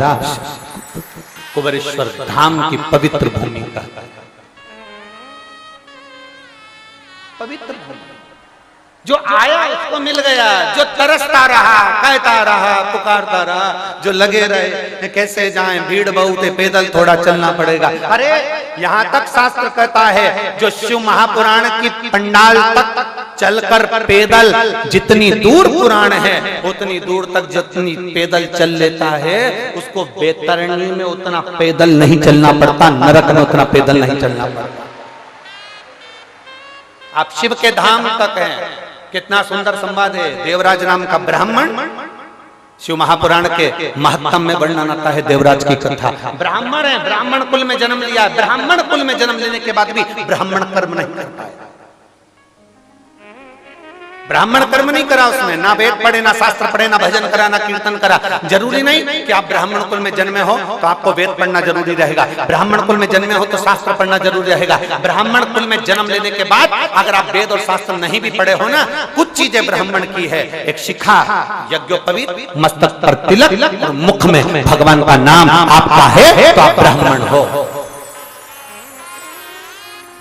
कुबेरेश्वर धाम की पवित्र भूमि का, पवित्र भूमि। जो आया उसको मिल गया, जो तरसता रहा, कहता रहा, पुकारता रहा, जो लगे रहे कैसे जाएं, भीड़ बहुत है, पैदल थोड़ा चलना पड़ेगा। अरे यहाँ तक शास्त्र कहता है जो शिव महापुराण की पंडाल तक चलकर पैदल, जितनी दूर पुराण है उतनी दूर तक जितनी पैदल चल लेता है, उसको बैतरणी में उतना पैदल नहीं चलना पड़ता, नरक में उतना पैदल नहीं चलना पड़ता। आप शिव के धाम तक हैं, कितना सुंदर संवाद है। देवराज नाम का ब्राह्मण शिव महापुराण के महत्तम में वर्णन आता है देवराज की कथा। ब्राह्मण है, ब्राह्मण कुल में जन्म लिया, ब्राह्मण कुल में जन्म लेने के बाद भी ब्राह्मण कर्म नहीं कर पाए। ब्राह्मण कर्म नहीं करा उसने, ना वेद पढ़े, ना शास्त्र पढ़े, ना भजन करा, ना कीर्तन करा। जरूरी नहीं कि आप ब्राह्मण कुल में जन्मे हो तो आपको वेद पढ़ना जरूरी रहेगा, ब्राह्मण कुल में जन्मे हो तो शास्त्र पढ़ना जरूरी रहेगा। ब्राह्मण कुल में जन्म लेने के बाद अगर आप वेद और शास्त्र नहीं भी पढ़े हो ना, कुछ चीजें ब्राह्मण की है। एक शिखा, यज्ञोपवीत, मस्तक पर तिलक और मुख में भगवान का नाम आपका है तो आप ब्राह्मण हो।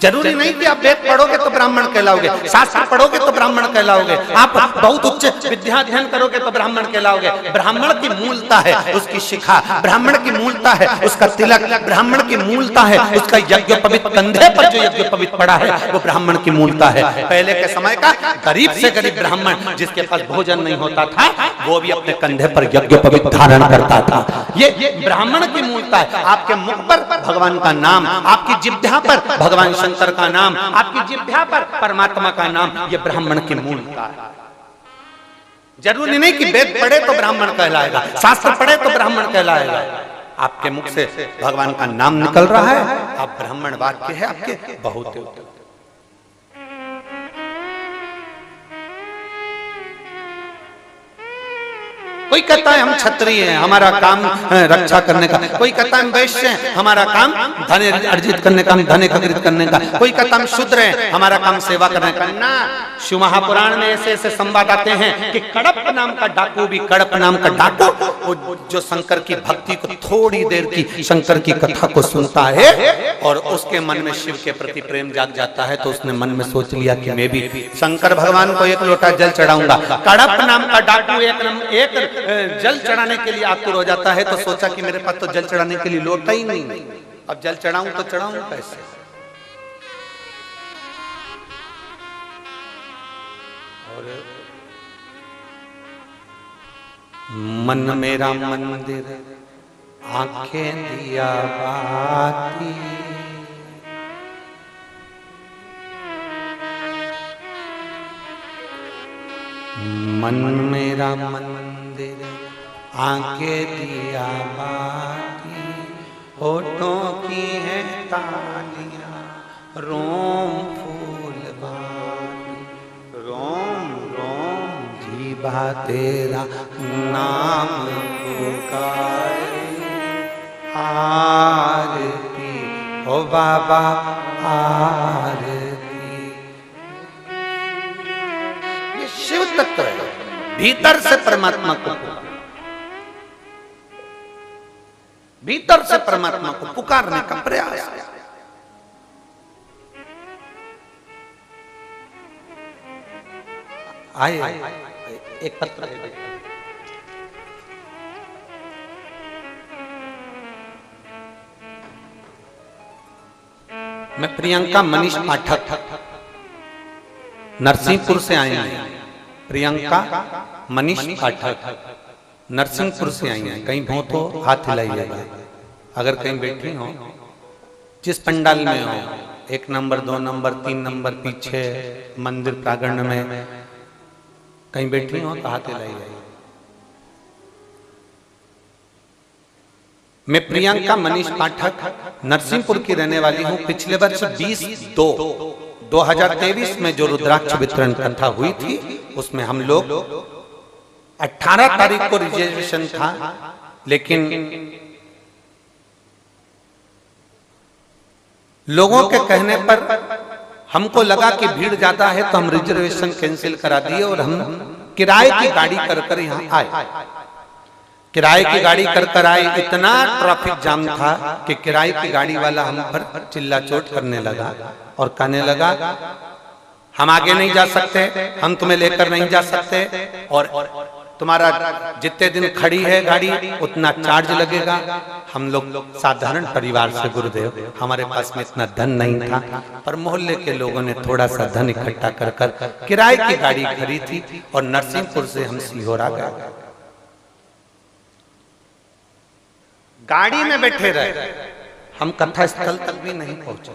जरूरी नहीं कि आप वेद पढ़ोगे तो ब्राह्मण कहलाओगे, शास्त्र पढ़ोगे तो ब्राह्मण कहलाओगे, आप बहुत उच्च विद्या अध्ययन करोगे तो ब्राह्मण कहलाओगे। ब्राह्मण की मूलता है उसकी शिखा, ब्राह्मण की मूलता है उसका तिलक, ब्राह्मण की मूलता है उसका यज्ञोपवीत, कंधे पर जो यज्ञोपवीत पड़ा है वो ब्राह्मण की मूलता है। पहले के समय का गरीब से गरीब ब्राह्मण जिसके पास भोजन नहीं होता था वो भी अपने कंधे पर यज्ञोपवीत धारण करता था। ये ब्राह्मण की मूलता है। आपके मुख पर भगवान का नाम, आपकी जिह्वा पर भगवान शंकर का नाम, आपकी जिह्वा पर परमात्मा का नाम, ये ब्राह्मण की मूलता है। जरूरी नहीं कि वेद पढ़े तो ब्राह्मण कहलाएगा, शास्त्र पढ़े तो ब्राह्मण कहलाएगा। आपके मुख से भगवान का नाम निकल रहा है, आप ब्राह्मण वाक्य है आपके बहुत। कोई कहता है हम क्षत्रिय हैं, हमारा काम रक्षा करने का, कोई कहता है हम वैश्य हैं, हमारा काम धन अर्जित करने का, धन एकत्रित करने का, कोई कहता है हम शूद्र हैं, हमारा काम सेवा करने का। ना, शिव महापुराण में ऐसे ऐसे संवाद आते हैं कि कड़प नाम का डाकू भी, कड़प नाम का डाकू वो जो शंकर की भक्ति को, थोड़ी देर की शंकर की कथा को सुनता है और उसके मन में शिव के प्रति प्रेम जाग जाता है तो उसने मन में सोच लिया कि मैं भी शंकर भगवान को एक लोटा जल चढ़ाऊंगा। कड़प नाम का डाकू एक जल चढ़ाने के लिए आतुर हो जाता है तो सोचा कि मेरे पास तो जल चढ़ाने के लिए लोटा ही नहीं, अब जल चढ़ाऊं तो चढ़ाऊं कैसे। और मन मेरा मंदिर आंखें दिया बाती, मन मेरा मंदिर आंखें दिया बाती, होठों की है तालियां रोम फूल बाती, रोम रोम जीवा तेरा नाम पुकारे, आरती ओ बाबा आरती। ये शिव तत्व है, भीतर से परमात्मा को, भीतर से परमात्मा को पुकारने का प्रयास। आए एक पत्र मैं प्रियंका मनीष पाठक नरसिंहपुर से आई हैं। प्रियंका मनीष पाठक नरसिंहपुर से आई हैं। कहीं हो तो हाथ हिलाइएगा, अगर कहीं बैठी हो, जिस पंडाल में हो, 1 नंबर 2 नंबर 3 नंबर पीछे मंदिर प्रांगण में कहीं बैठी हो तो हाथ हिलाइएगा। मैं प्रियंका मनीष पाठक नरसिंहपुर की रहने वाली हूँ। पिछले वर्ष 2023 में जो रुद्राक्ष वितरण कथा हुई थी उसमें हम लोग 18 तारीख को रिजर्वेशन था, लेकिन लोगों के कहने पर हमको लगा कि भीड़ ज्यादा है तो हम रिजर्वेशन कैंसिल करा दिए और हम किराए की गाड़ी कर यहाँ आए। किराए की गाड़ी कर आए, इतना ट्रैफिक जाम था कि किराए की गाड़ी वाला हम पर चिल्ला चोट करने लगा और कहने लगा हम आगे नहीं जा सकते, हम तुम्हें लेकर नहीं जा सकते और तुम्हारा जितने दिन खड़ी है गाड़ी उतना चार्ज लगेगा। हम लोग साधारण परिवार से, गुरुदेव हमारे पास में इतना धन नहीं था, पर मोहल्ले के लोगों ने थोड़ा सा धन इकट्ठा कर किराए की गाड़ी खरीदी थी और नरसिंहपुर से हम सीहोर आ गए। गाड़ी में बैठे रहे, हम कथा स्थल तक भी नहीं पहुंचे।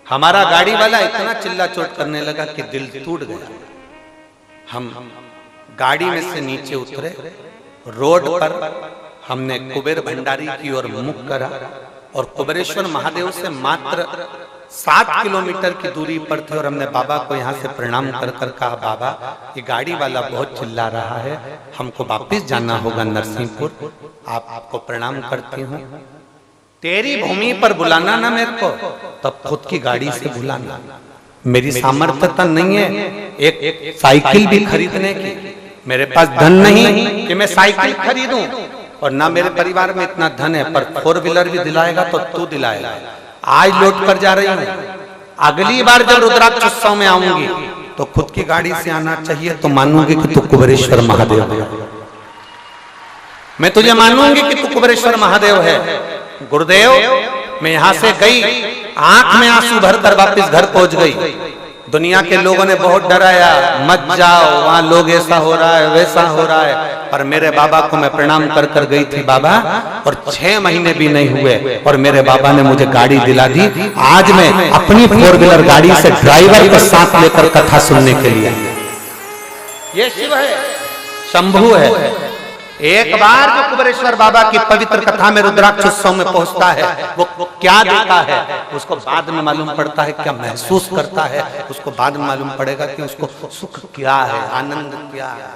हमारा गाड़ी वाला इतना चिल्ला चोट करने लगा कि दिल टूट गया। हम गाड़ी में से नीचे उतरे रोड पर हमने कुबेर भंडारी की ओर मुख करा और कुबेरेश्वर महादेव से मात्र 7 किलोमीटर की दूरी पर थे और हमने बाबा को यहाँ से प्रणाम कर कर कहा, बाबा ये गाड़ी वाला बहुत चिल्ला रहा है, हमको वापिस जाना होगा नरसिंहपुर, आपको प्रणाम करती हूँ। तेरी भूमि पर बुलाना ना मेरे को, तब खुद की गाड़ी से बुलाना। मेरी सामर्थ्यता नहीं है एक साइकिल भी खरीदने की, मेरे पास धन नहीं कि मैं साइकिल खरीदूं, और ना मेरे परिवार में इतना धन है, पर 4 व्हीलर भी दिलाएगा तो तू दिलाएगा। आज लौट कर जा रही हूँ, अगली बार जब रुद्राक्ष उत्सव में आऊंगी तो खुद की गाड़ी से आना चाहिए, तो मानूंगी कि तू कुबेरेश्वर महादेव है। मैं तुझे मानूंगी कि तू कुबेरेश्वर महादेव है। गुरुदेव, मैं यहां से गई, आंख में आंसू भरकर वापस घर पहुंच गई। दुनिया के लोगों ने बहुत डराया, मत जाओ, वहां लोग ऐसा हो रहा है वैसा हो रहा है, पर मेरे बाबा को मैं प्रणाम कर कर गई थी बाबा, और 6 महीने भी नहीं हुए और मेरे बाबा ने मुझे गाड़ी दिला दी। आज मैं अपनी 4 व्हीलर गाड़ी से ड्राइवर के साथ लेकर कथा सुनने के लिए, ये शिव है, शंभू है। एक बार जो कुबेरेश्वर बाबा की पवित्र कथा में रुद्राक्ष उत्सव में पहुंचता है, वो क्या देखता है उसको बाद में मालूम पड़ता है, क्या महसूस करता है उसको बाद में मालूम पड़ेगा कि उसको सुख क्या है, आनंद क्या है।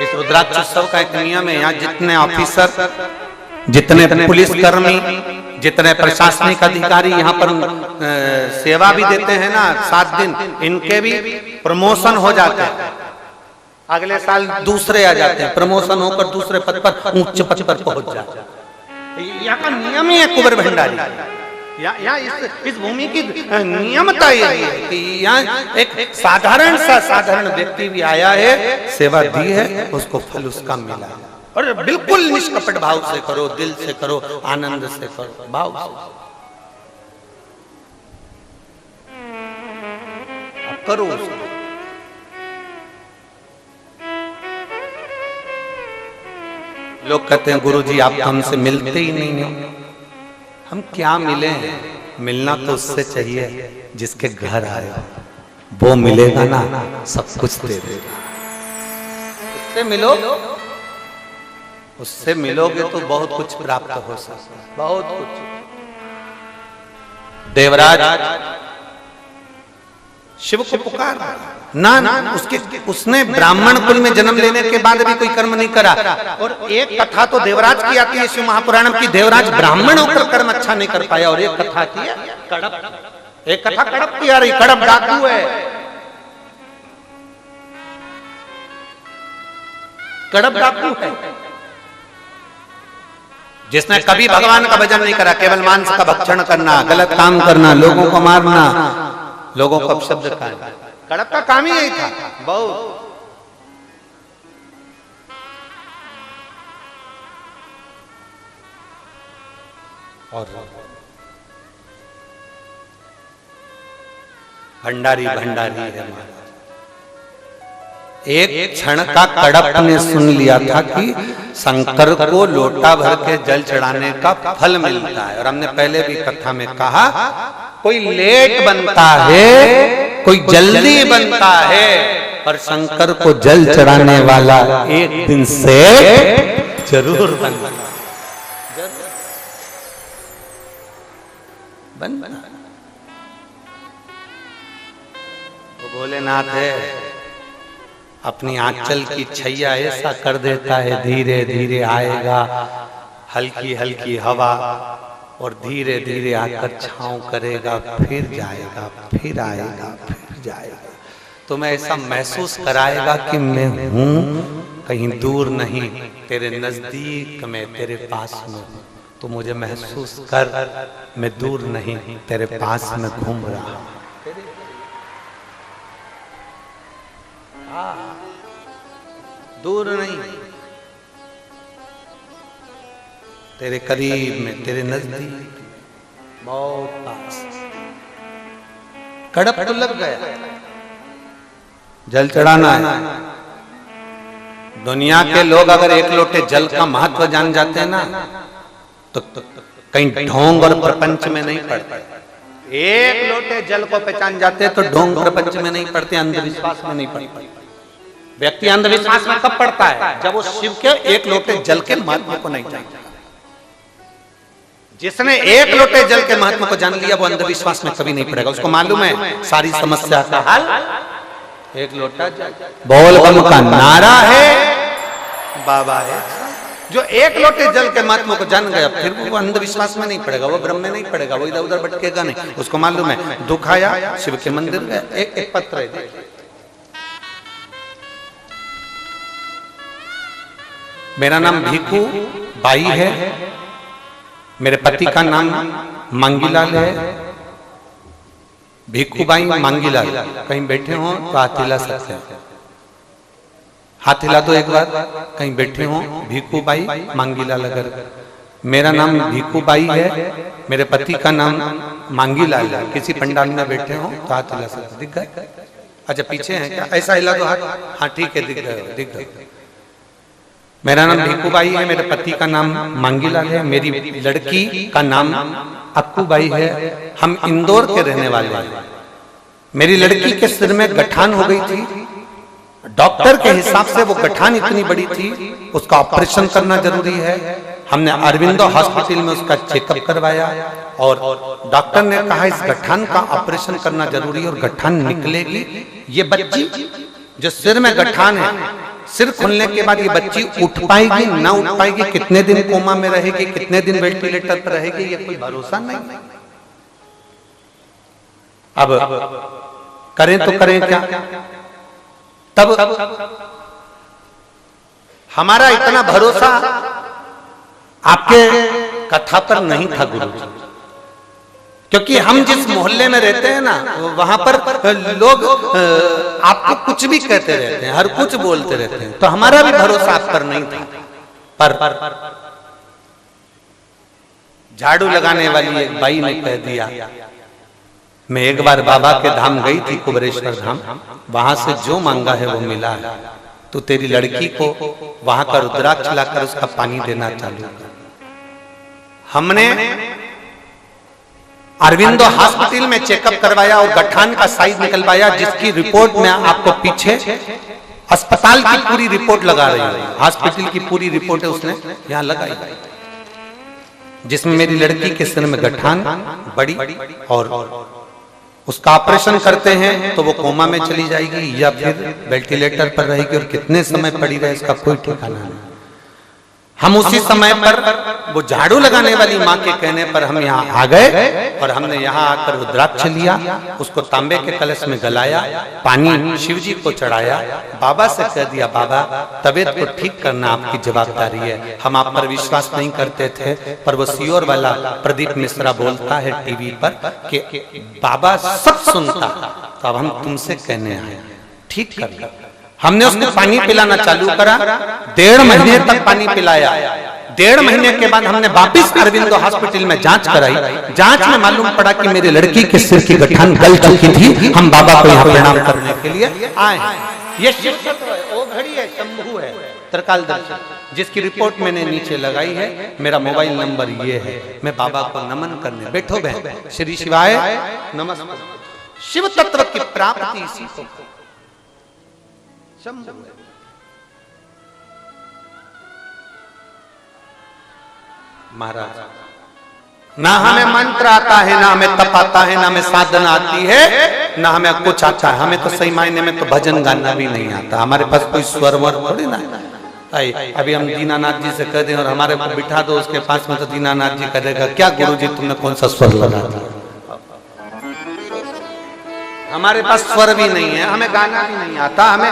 इस रुद्राक्ष उत्सव का एक नियम है, यहाँ जितने ऑफिसर, जितने पुलिसकर्मी, जितने प्रशासनिक अधिकारी यहाँ पर सेवा भी देते हैं ना 7 दिन, इनके भी प्रमोशन हो जाते हैं, अगले साल दूसरे आ जाते हैं, प्रमोशन होकर दूसरे पद पर उच्च पद पर पहुंच जाते हैं। यहाँ का नियम ही है कुबेर भंडारी, यहाँ इस भूमि की नियमता ये है कि यहाँ एक साधारण व्यक्ति भी आया है, सेवा दी है, उसको फल उसका मिला है। और बिल्कुल निष्कपट भाव से करो, दिल से करो, आनंद से करो, भाव से करो उसको। लोग कहते हैं गुरुजी आप हमसे मिलते ही नहीं हो। हम क्या मिले? मिलना तो उससे चाहिए जिसके घर आए, वो मिलेगा ना, सब कुछ दे देगा। उससे मिलो, उससे मिलोगे तो बहुत कुछ प्राप्त हो सकता है, बहुत कुछ। देवराज शिव को पुकार ना, उसने ब्राह्मण कुल में जन्म लेने के बाद भी कोई कर्म नहीं करा। और एक कथा तो देवराज की आती है शिव महापुराण की, देवराज ब्राह्मण होकर कर्म अच्छा नहीं कर पाया। और एक कथा की है कड़प, एक कथा कड़प की आ रही, कड़प डाकू है, कड़प डाकू है, जिसने कभी भगवान का भजन नहीं करा, केवल मांस का भक्षण करना, गलत काम करना, लोगों को मारना, लोगों को अपशब्द कहना, कड़प का काम ही यही था। बहुत और भंडारी भंडारी है। एक क्षण का कड़प ने सुन लिया था कि शंकर को लोटा भर के जल चढ़ाने का फल मिलता है। और हमने पहले भी कथा में कहा, कोई लेट बनता है, कोई जल्दी बनता है, पर शंकर को जल चढ़ाने वाला एक दिन से जरूर बनता है, बन। वो भोलेनाथ है, अपनी आंचल की छैया ऐसा कर देता है, धीरे धीरे आएगा, हल्की हल्की हवा, और धीरे धीरे आकर छांव करेगा, फिर जाएगा, फिर आएगा, फिर जाएगा। तो मैं ऐसा महसूस कराएगा कि मैं हूँ, कहीं दूर नहीं, तेरे नजदीक में, तेरे पास में। तो मुझे महसूस कर, मैं दूर नहीं, तेरे पास में घूम रहा हूँ। दूर नहीं, तेरे करीब में, तेरे नजदीक, बहुत पास। कड़प तो लग गया, जल चढ़ाना है। दुनिया के लोग अगर एक लोटे जल का महत्व जान जाते हैं ना, तो कहीं ढोंग और प्रपंच में नहीं पड़ते। एक लोटे जल को पहचान जाते तो ढोंग प्रपंच में नहीं पड़ते, अंधविश्वास में नहीं पड़ते। व्यक्ति अंधविश्वास में कब पड़ता है? जब वो शिव के एक लोटे जल के महत्व को नहीं जानता। जिसने एक लोटे जल के महत्व को जान लिया वो अंधविश्वास में कभी नहीं पड़ेगा। उसको मालूम है सारी समस्या का हल एक लोटा जल। बोल बम का नारा है, बाबा है। जो एक लोटे जल के महत्व को जान गया फिर वो अंधविश्वास में नहीं पड़ेगा, वो भ्रम में नहीं पड़ेगा, वो इधर उधर भटकेगा नहीं। उसको मालूम है दुख आया शिव के मंदिर गया। एक पत्र है, मेरा नाम भीखू बाई है, मेरे पति का नाम मांगीलाल है। भीखू बाई मांगीलाल, कहीं बैठे हो तो हाथ हिला सकते हैं, हाथ हिला दो एक बार। कहीं बैठे हो भीखू बाई मांगीलाल। अगर मेरा नाम भीखू बाई है, मेरे पति का नाम मांगीलाल है, किसी पंडाल में बैठे हो तो हाथ हिला सकते। दिख गए? अच्छा पीछे हैं क्या? ऐसा हिला दो हाथ। हाँ ठीक है, दिख गए, दिख गए। मेरा नाम भीखू बाई है, मेरे पति का नाम मांगीलाल है, मेरी लड़की का नाम अक्कू बाई है। हम इंदौर के रहने वाले हैं। मेरी लड़की के सिर में गठान हो गई थी। डॉक्टर के हिसाब से वो गठान इतनी बड़ी थी, उसका ऑपरेशन करना जरूरी है। हमने अरविंदो हॉस्पिटल में उसका चेकअप करवाया और डॉक्टर ने कहा इस गठान का ऑपरेशन करना जरूरी है और गठान निकलेगी। ये बच्ची जो सिर में गठान है, सिर खुलने के बाद ये बच्ची उठ पाएगी ना उठ पाएगी, कितने दिन कोमा में रहेगी, कितने दिन वेंटिलेटर पर रहेगी, ये कोई भरोसा नहीं। अब करें तो करें क्या? तब हमारा इतना भरोसा आपके कथा पर नहीं था गुरुजी, क्योंकि हम जिस मोहल्ले में रहते हैं ना वहां पर लोग आपको कुछ भी कहते रहते हैं, हर कुछ बोलते रहते हैं, तो हमारा भी भरोसा आप पर नहीं था। पर झाड़ू लगाने वाली एक बाई ने कह दिया, मैं एक बार बाबा के धाम गई थी, कुबरेश्वर धाम, वहां से जो मांगा है वो मिला है। तो तेरी लड़की को वहां का रुद्राक्ष लाकर उसका पानी देना चालू कर। हमने अरविंदो हॉस्पिटल में चेकअप करवाया और गठान का साइज निकलवाया, जिसकी रिपोर्ट में आपको पीछे अस्पताल की पूरी रिपोर्ट लगा रही है, हॉस्पिटल की पूरी रिपोर्ट है उसने यहाँ लगाई, जिसमें मेरी लड़की के सिर में गठान बड़ी और उसका ऑपरेशन करते हैं तो वो कोमा में चली जाएगी या फिर वेंटिलेटर पर रहेगी और कितने समय पड़ी रहे इसका कोई ठिकाना नहीं। हम उसी समय पर वो झाड़ू लगाने वाली माँ के कहने पर हम यहाँ आ गए और हमने यहाँ आकर रुद्राक्ष लिया, उसको तांबे के कलश में गलाया, पानी शिव जी को चढ़ाया, बाबा से कह दिया बाबा तबीयत को ठीक करना आपकी जवाबदारी है। हम आप पर विश्वास नहीं करते थे, पर वो सीओर वाला प्रदीप मिश्रा बोलता है टीवी पर कि बाबा सब सुनता, तो अब हम तुमसे कहने आए ठीक कर। हमने उसको पानी पिलाना चालू करा, 1.5 महीने तक पानी पिलाया। 1.5 महीने के बाद हमने वापिस अरविंदो हॉस्पिटल में जांच कराई। जांच में मालूम पड़ा कि मेरी लड़की के सिर की गठान गल चुकी थी। हम बाबा को यहाँ प्रणाम करने के लिए आए। ये शिव तत्व है, वो घड़ी है, शंभू है, त्रिकाल दर्शन, जिसकी रिपोर्ट मैंने नीचे लगाई है। मेरा मोबाइल नंबर ये है, मैं बाबा को नमन करने बैठो बहन। श्री शिवाय नमस्कार। शिव तत्व की प्राप्ति इसी को महाराज, ना हमें मंत्र आता है, ना हमें तप आता है, ना हमें साधना आती है, ना हमें कुछ आता है। हमें तो सही मायने में तो भजन गाना भी नहीं आता। हमारे पास कोई स्वर वर थोड़ी ना है। अभी हम दीनानाथ जी से कह दें और हमारे को बिठा दो उसके पास में, तो दीनानाथ जी कहेगा क्या गुरुजी तुमने कौन सा स्वर लगा दिया। हमारे पास स्वर भी नहीं है, हमें गाना भी नहीं आता, हमें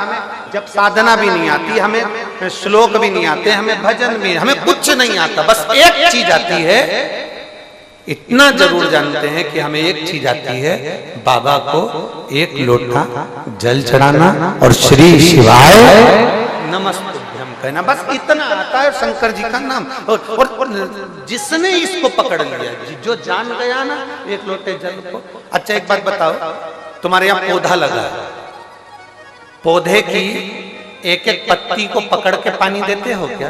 जब साधना भी नहीं आती, हमें श्लोक भी नहीं आते, हमें भजन भी, हमें कुछ नहीं आता। बस एक चीज आती है, इतना जरूर जानते हैं कि हमें एक चीज आती है, बाबा को एक लोटा जल चढ़ाना और श्री शिवाय नमस्तुभ्यं कहना, बस इतना आता है। शंकर जी का नाम और जिसने इसको पकड़ लिया, जो जान गया ना एक लोटे जल को। अच्छा एक बात बताओ, तुम्हारे यहाँ पौधा लगा है, पौधे की एक एक पत्ती को पकड़ के पानी देते हो क्या?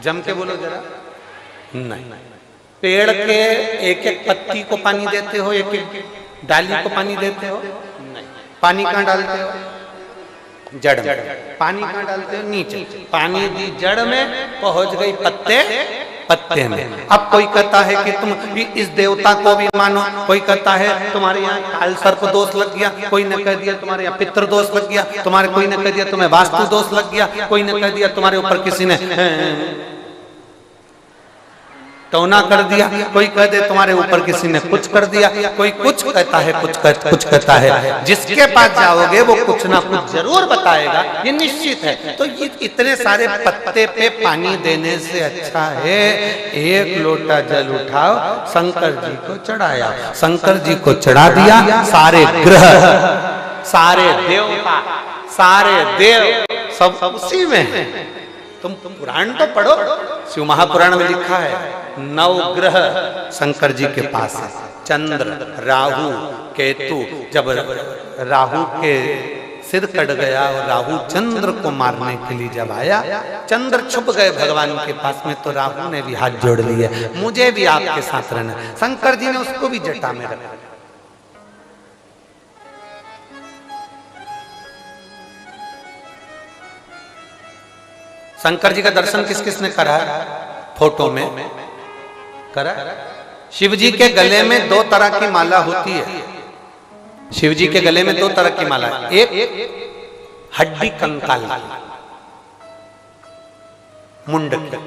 जम के बोलो जरा। नहीं, पेड़ के एक एक पत्ती को पानी देते हो, एक एक डाली को पानी देते हो? नहीं। पानी कहाँ डालते हो? जड़ में। पानी कहाँ डालते हो? नीचे। पानी दी जड़ में, पहुंच गई पत्ते में। अब कोई कहता है कि तुम इस देवता को भी मानो, कोई कहता है तुम्हारे यहाँ काल सर्प दोष लग गया, कोई ने कह दिया तुम्हारे यहाँ पितृ दोष लग गया, तुम्हारे कोई ने कह दिया तुम्हें वास्तु दोष लग गया, कोई ने कह दिया तुम्हारे ऊपर किसी ने टोना कर दिया, कोई कह दे तुम्हारे ऊपर किसी ने कुछ कर दिया, कोई कुछ कहता है, कुछ कहता है। जिसके पास जाओगे वो कुछ ना कुछ जरूर बताएगा, ये निश्चित है। तो ये इतने सारे पत्ते पे पानी देने से अच्छा है एक लोटा जल उठाओ, शंकर जी को चढ़ाया, शंकर जी को चढ़ा दिया, सारे ग्रह, सारे देवता, सारे देव सब उसी में है। तुम पुराण तो पढ़ो, शिव महापुराण में लिखा है 9 ग्रह शंकर जी के पास है। चंद्र, राहु, केतु। जब राहु के सिर कट गया और राहु चंद्र को मारने के लिए जब आया, चंद्र छुप गए भगवान के पास में, तो राहु ने भी हाथ जोड़ लिए, मुझे भी आपके साथ रहना। शंकर जी ने उसको भी जटा में रखा। शंकर जी का दर्शन किस किस ने करा है? फोटो में करा। शिव जी के गले में 2 तरह की माला होती है। शिव जी के गले में 2 तरह की माला, एक हड्डी कंकाल मुंड की,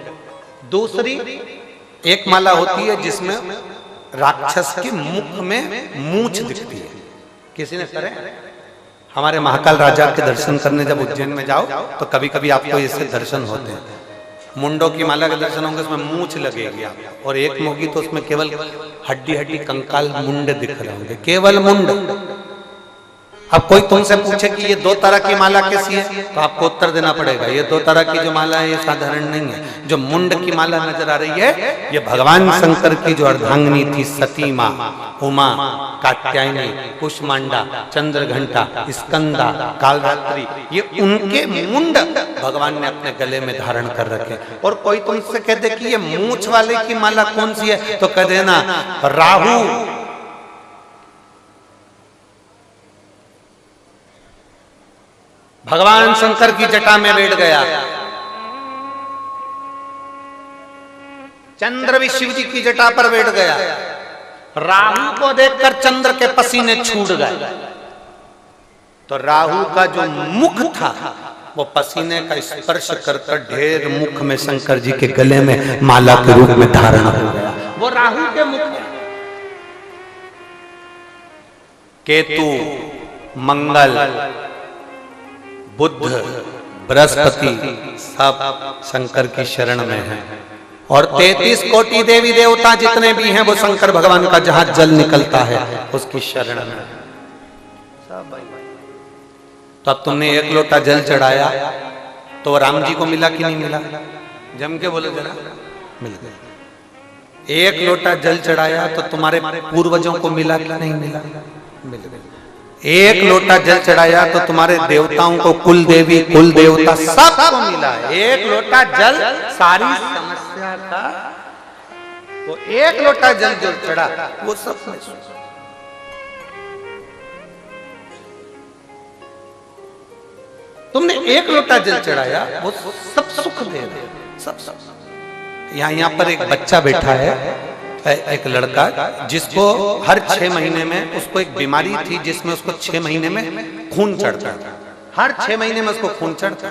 दूसरी एक माला होती है जिसमें राक्षस के मुख में मूंछ दिखती है। किसी ने करे? हमारे महाकाल राजा के दर्शन करने जब उज्जैन में जाओ तो कभी कभी आपको इससे दर्शन होते हैं। मुंडों की माला के दर्शन होंगे, उसमें मूंछ लगेगी आपको, और एक होगी तो उसमें केवल हड्डी कंकाल मुंड दिख रहे होंगे, केवल मुंड। अब कोई तुमसे पूछे कि ये 2 तरह की माला कैसी है, तो आपको उत्तर देना पड़ेगा ये 2 तरह की जो माला है ये साधारण नहीं है। जो मुंड की माला नजर आ रही है ये भगवान शंकर की जो अर्धांगिनी थी, सती माँ, उमा, कात्यायनी, कुष्मांडा, चंद्रघंटा, स्कंदा, कालरात्रि, ये उनके मुंड भगवान ने अपने गले में धारण कर रखे। और कोई तुमसे कह दे कि ये मूंछ वाले की माला कौन सी है, तो कह देना राहु। भगवान शंकर की जटा में बैठ गया। चंद्र भी शिव जी की जटा पर बैठ गया। राहु को देखकर चंद्र के पसीने छूट गए, तो राहु का जो मुख था वो पसीने का स्पर्श कर ढेर मुख में शंकर जी के गले में माला के रूप में धारण हो गया। वो राहु के मुख में। केतु, मंगल, बुद्ध, बृहस्पति सब शंकर की शरण में हैं, और 33 कोटि देवी देवता जितने भी हैं वो शंकर भगवान का जहां जल निकलता है उसकी शरण में। तो अब तुमने 1 लोटा जल चढ़ाया तो राम जी को मिला कि नहीं मिला? जम के बोले जरा, मिल गया। 1 लोटा जल चढ़ाया तो तुम्हारे पूर्वजों को मिला कि नहीं मिला? मिल गया। 1 लोटा जल चढ़ाया तो तुम्हारे देवताओं को, कुल देवी, कुल देवता सबको मिला। 1 लोटा जल सारी समस्या का, वो 1 लोटा जल जो चढ़ा वो सब। तुमने 1 लोटा जल चढ़ाया वो सब सुख दे रहे, सब। यहाँ पर एक बच्चा बैठा है, एक लड़का, जिसको हर 6 महीने में उसको एक बीमारी थी जिसमें उसको 6 महीने में खून चढ़ता था। हर 6 महीने में उसको खून चढ़ता।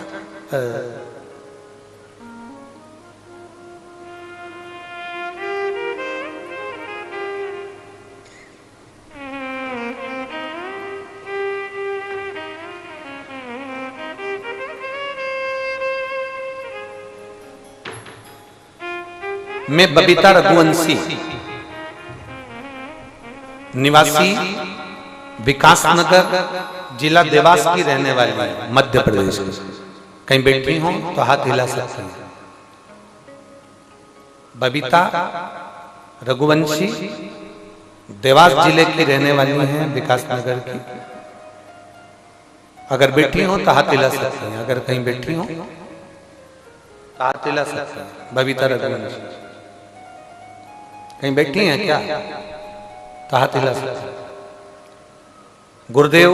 मैं बबीता रघुवंशी, निवासी विकासनगर, जिला देवास की रहने वाली मध्य प्रदेश। कहीं बैठी हो तो हाथ हिला सकते हैं। बबीता रघुवंशी देवास जिले की रहने वाली हैं, विकासनगर की। अगर बैठी हो तो हाथ हिला सकते हैं, अगर कहीं बैठी हो तो हाथ हिला सकते हैं। बबीता रघुवंशी कहीं बैठी हैं क्या? तो हाथ हिला सकते। गुरुदेव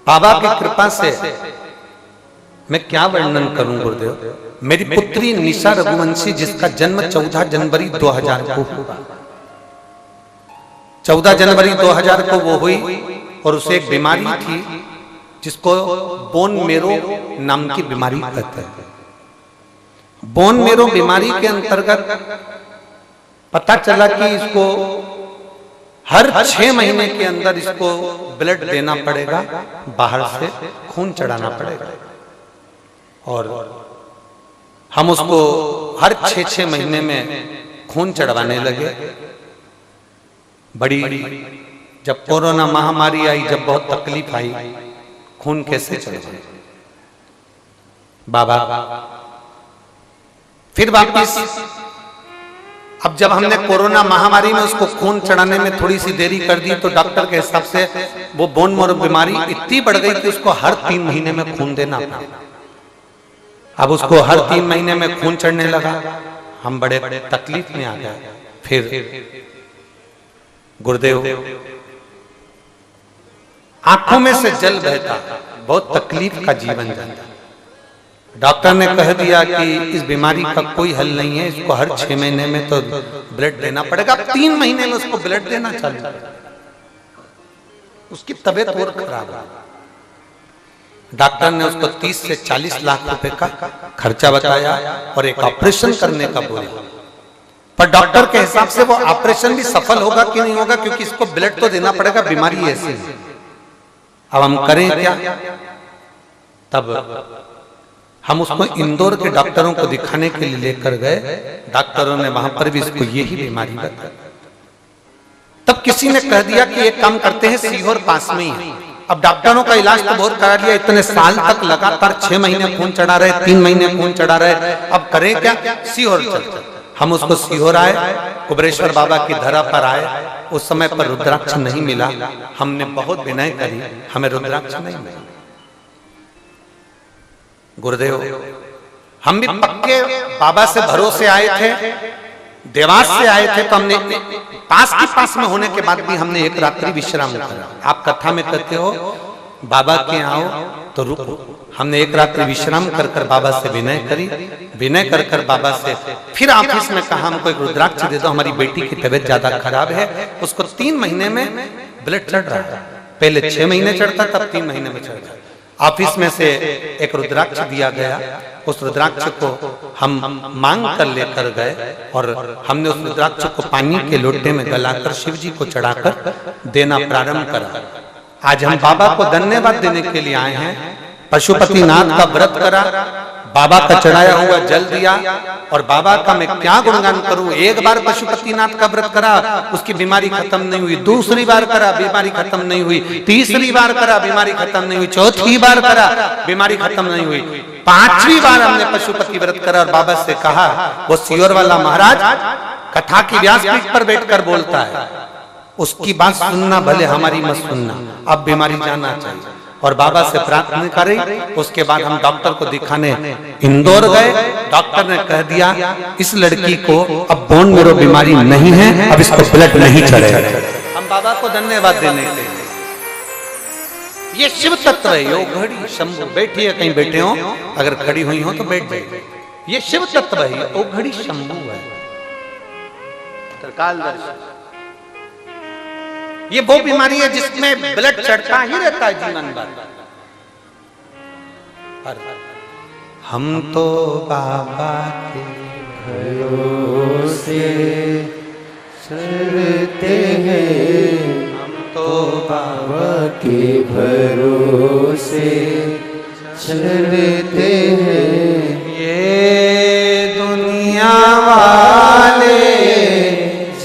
बाबा की कृपा से मैं क्या वर्णन करूं गुरुदेव। मेरी पुत्री निशा रघुवंशी जिसका जन्म 14 जनवरी 2000 को हुआ, 14 जनवरी 2000 को वो हुई और उसे एक बीमारी थी जिसको बोन मेरो नाम की बीमारी कहते हैं। बोन मेरो बीमारी के अंतर्गत पता चला कि इसको हर 6 महीने के अंदर इसको ब्लड देना पड़ेगा, बाहर से खून चढ़ाना पड़ेगा। और हम उसको हर 6-6 महीने में खून चढ़वाने लगे। बड़ी जब कोरोना महामारी आई, जब बहुत तकलीफ आई, खून कैसे चढ़ाए बाबा। फिर वापिस अब जब हमने कोरोना महामारी में उसको खून चढ़ाने में थोड़ी सी देरी कर दी तो डॉक्टर के हिसाब से वो बोन मेरो बीमारी इतनी बढ़ गई कि उसको हर 3 महीने में खून देना पड़ा। अब उसको हर 3 महीने में खून चढ़ने लगा। हम बड़े तकलीफ में आ गए। फिर गुरुदेव आंखों में से जल बहता, बहुत तकलीफ का जीवन जाता। डॉक्टर ने कह दिया कि इस बीमारी का कोई हल नहीं है, इसको हर 6 महीने में तो ब्लड देना पड़ेगा। 3 महीने में उसको ब्लड देना चालू कर। उसकी तबीयत और खराब है। डॉक्टर ने उसको 30 से 40 लाख रुपए का खर्चा बताया और एक ऑपरेशन करने का बोला। पर डॉक्टर के हिसाब से वो ऑपरेशन भी सफल होगा कि नहीं होगा, क्योंकि इसको ब्लड तो देना पड़ेगा, बीमारी ऐसी है। अब हम करें क्या? तब हम उसको इंदौर के डॉक्टरों को दिखाने के लिए लेकर गए। डॉक्टरों ने वहां पर भी इसको यही बीमारी बताई। तब किसी ने कह दिया कि एक काम करते हैं, सीहोर पास में ही है। अब डॉक्टरों का इलाज तो बहुत करा लिया, इतने साल तक लगातार 6 महीने खून चढ़ा रहे, 3 महीने खून चढ़ा रहे। अब करें क्या? सीहोर चलते। हम उसको सीहोर आए, कुबरेश्वर बाबा की धरा पर आए। उस समय पर रुद्राक्ष नहीं मिला। हमने बहुत विनय करी, हमें रुद्राक्ष नहीं मिला। गुरुदेव हम भी पक्के बाबा से भरोसे आए थे, देवास से आए थे, तो हमने पास में होने के बाद भी हमने एक रात्रि विश्राम करा। आप कथा में कहते हो बाबा के आओ तो रुको। हमने एक रात्रि विश्राम कर कर बाबा से विनय करी। विनय कर कर बाबा से फिर ऑफिस में कहा हमको एक रुद्राक्ष दे दो, हमारी बेटी की तबीयत ज्यादा खराब है, उसको 3 महीने में ब्लड चढ़ रहा है। पहले 6 महीने चढ़ता, तब 3 महीने में चढ़ रहा। ऑफिस में से एक रुद्राक्ष दिया गया। उस रुद्राक्ष को हम मांग कर लेकर गए और हमने उस रुद्राक्ष को पानी के लोटे में गलाकर शिव जी को चढ़ाकर देना प्रारंभ करा। आज हम बाबा को धन्यवाद देने के लिए आए हैं। पशुपतिनाथ का व्रत करा, बाबा का चढ़ाया हुआ जल दिया, और बाबा का मैं क्या गुणगान करूं। एक बार पशुपतिनाथ का व्रत करा, उसकी बीमारी खत्म नहीं हुई। दूसरी बार करा, बीमारी खत्म नहीं हुई। तीसरी बार करा, बीमारी खत्म नहीं हुई। चौथी बार करा, बीमारी खत्म नहीं हुई। 5वीं बार हमने पशुपति व्रत करा और बाबा से कहा, वो सीहोर वाला महाराज कथा की व्यासपीठ पर बैठकर बोलता है, उसकी बात सुनना, भले हमारी मत सुनना, अब बीमारी जाना चाहिए। और बाबा से प्रार्थना करी। उसके बाद हम डॉक्टर को दिखाने इंदौर गए। डॉक्टर ने कह दिया इस लड़की को अब बोन मेरो बीमारी नहीं है, अब इसको ब्लड नहीं चढ़ेगा। हम बाबा को धन्यवाद देने के लिए, ये शिव तत्व है। योग घड़ी शंभु। बैठिए, कहीं बैठे हो, अगर खड़ी हुई हो तो बैठ जाइए। ये शिव तत्व है, ओ घड़ी शंभु है। कालदर्शी ये वो बीमारी है जिसमें ब्लड चढ़ता ही रहता है जीवन भर। हम तो बाबा के भरोसे चलते हैं, हम तो बाबा के भरोसे चलते हैं। ये दुनिया वाले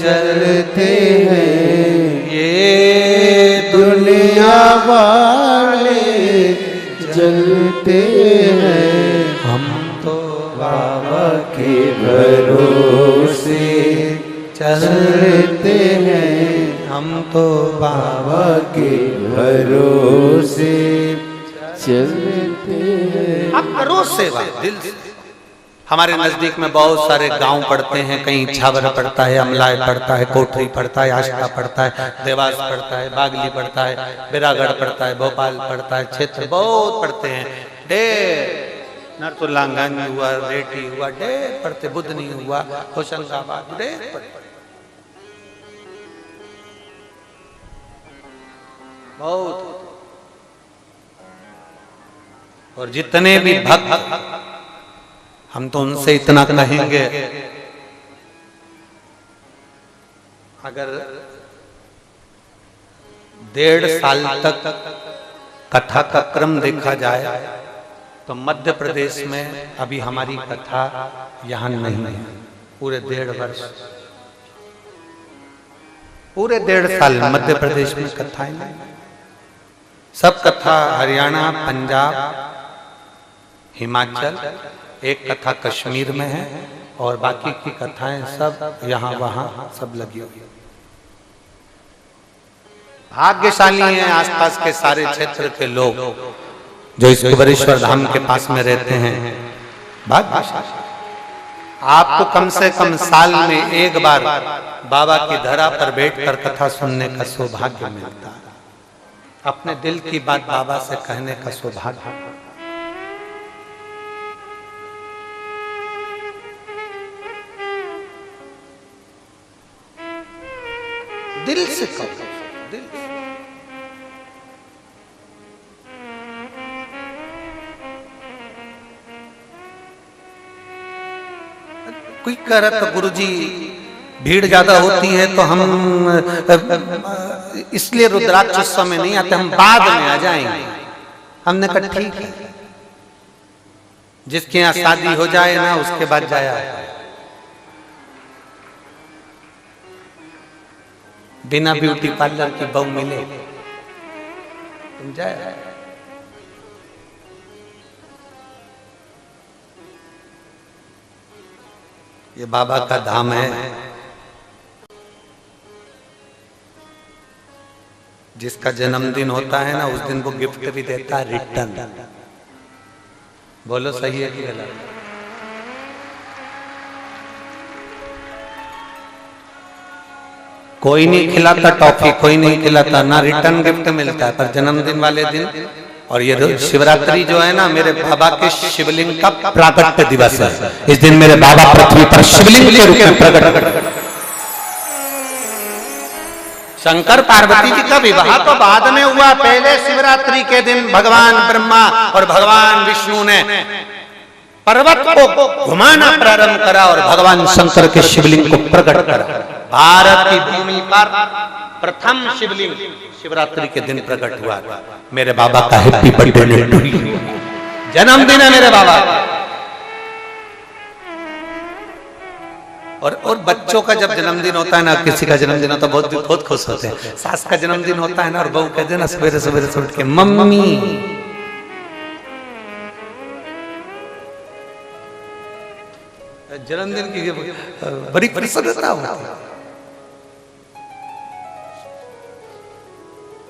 जलते हैं, दुनिया वाले जलते हैं। हम तो बाबा के भरोसे चलते हैं, हम तो बाबा के भरोसे चलते हैं। आप करो सेवा दिल से, हमारे नजदीक में बहुत सारे गांव पड़ते हैं, कहीं छावर पड़ता है, अमलाय पड़ता है, कोठरी पड़ता है, आष्टा पड़ता है, देवास पड़ता है, बागली पड़ता है, बिरागढ़ पड़ता है, भोपाल पड़ता है, क्षेत्र बहुत पड़ते हैं, ढेर नरसुल्लागंज हुआ, रेटी हुआ, ढेर पड़ते, बुधनी हुआ, होशंगाबाद, ढेर पड़ते बहुत। और जितने भी भक्त, हम तो उनसे इतना कहेंगे, अगर 1.5 साल तक कथा का क्रम देखा जाए तो मध्य प्रदेश में अभी हमारी कथा यहां नहीं है। पूरे 1.5 वर्ष, पूरे 1.5 साल मध्य प्रदेश में कथाएं नहीं। सब कथा हरियाणा, पंजाब, हिमाचल, एक कथा कश्मीर में है और बाकी की कथाएं सब यहाँ वहां सब लगी हुई। भाग्यशाली हैं आसपास के सारे क्षेत्र के लोग जो इस कुबेरेश्वर धाम के पास में रहते हैं। भाग्यशाली, आपको कम से कम साल में एक बार बाबा की धरा पर बैठकर कथा सुनने का सौभाग्य मिलता है। अपने दिल की बात बाबा से कहने का सौभाग्य, दिल से कहो, दिल से। कोई कह रहा था गुरुजी भीड़ ज्यादा होती है तो हम इसलिए रुद्राक्षोत्सव में नहीं आते, हम बाद में आ जाएंगे। हमने कहा ठीक है, जिसके यहाँ शादी हो जाए ना उसके बाद जाया, बिना ब्यूटी पार्लर की बहू मिले तुम जाए। ये बाबा का धाम है, जिसका जन्मदिन होता है ना उस दिन वो गिफ्ट भी देता है रिटर्न। बोलो सही है कि गलत? कोई नहीं खिलाता टॉफी, कोई नहीं खिलाता, ना रिटर्न गिफ्ट मिलता है, पर जन्मदिन वाले दिन। और ये शिवरात्रि जो है ना, मेरे बाबा के शिवलिंग का प्राकट्य दिवस है। इस दिन मेरे बाबा पृथ्वी पर शिवलिंग के रूप में प्रकट। शंकर पार्वती जी का विवाह तो बाद में हुआ, पहले शिवरात्रि के दिन भगवान ब्रह्मा और भगवान विष्णु ने पर्वत को घुमाना प्रारंभ करा और भगवान शंकर के शिवलिंग को प्रकट करा। भारत की भूमि पर प्रथम शिवलिंग शिवरात्रि के दिन प्रकट हुआ। मेरे बाबा का हैप्पी बर्थडे, जन्मदिन है मेरे बाबा। और बच्चों का जब जन्मदिन होता है ना, किसी का जन्मदिन होता है बहुत खुश होते हैं। सास का जन्मदिन होता है ना और बहू कहते हैं ना सवेरे सवेरे से उठ के मम्मी, जन्मदिन की बड़ी प्रसन्नता होती है।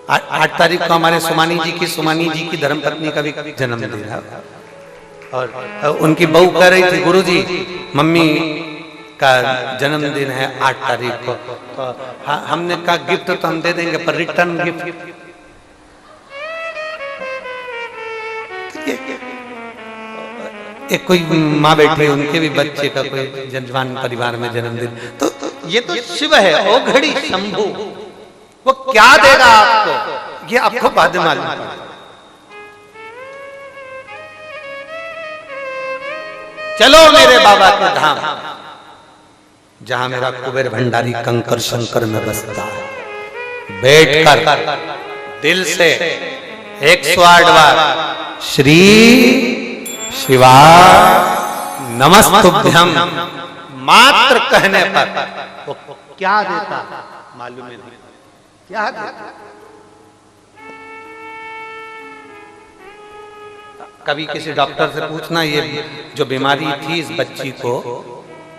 8 तारीख को हमारे सुमानी जी की धर्मपत्नी का भी जन्मदिन है। और उनकी बहू कह रही थी गुरुजी मम्मी का जन्मदिन है 8 तारीख को। तो हमने कहा गिफ्ट तो हम दे देंगे, पर रिटर्न गिफ्ट एक कोई माँ बैठी है, उनके भी बच्चे का कोई जजमान परिवार में जन्मदिन, तो ये तो शिव है, ओ घड़ी शंभू, वो क्या देगा आपको ये आपको बाद में मालूम। चलो मेरे बाबा के धाम, जहां मेरा कुबेर भंडारी कंकर शंकर में बसता है, बैठकर दिल से 108 बार श्री शिवा नमस्तुभ्यम मात्र कहने पर वो क्या देता मालूम नहीं, क्या देता। कभी किसी डॉक्टर से पूछना, ये जो बीमारी थी इस बच्ची को,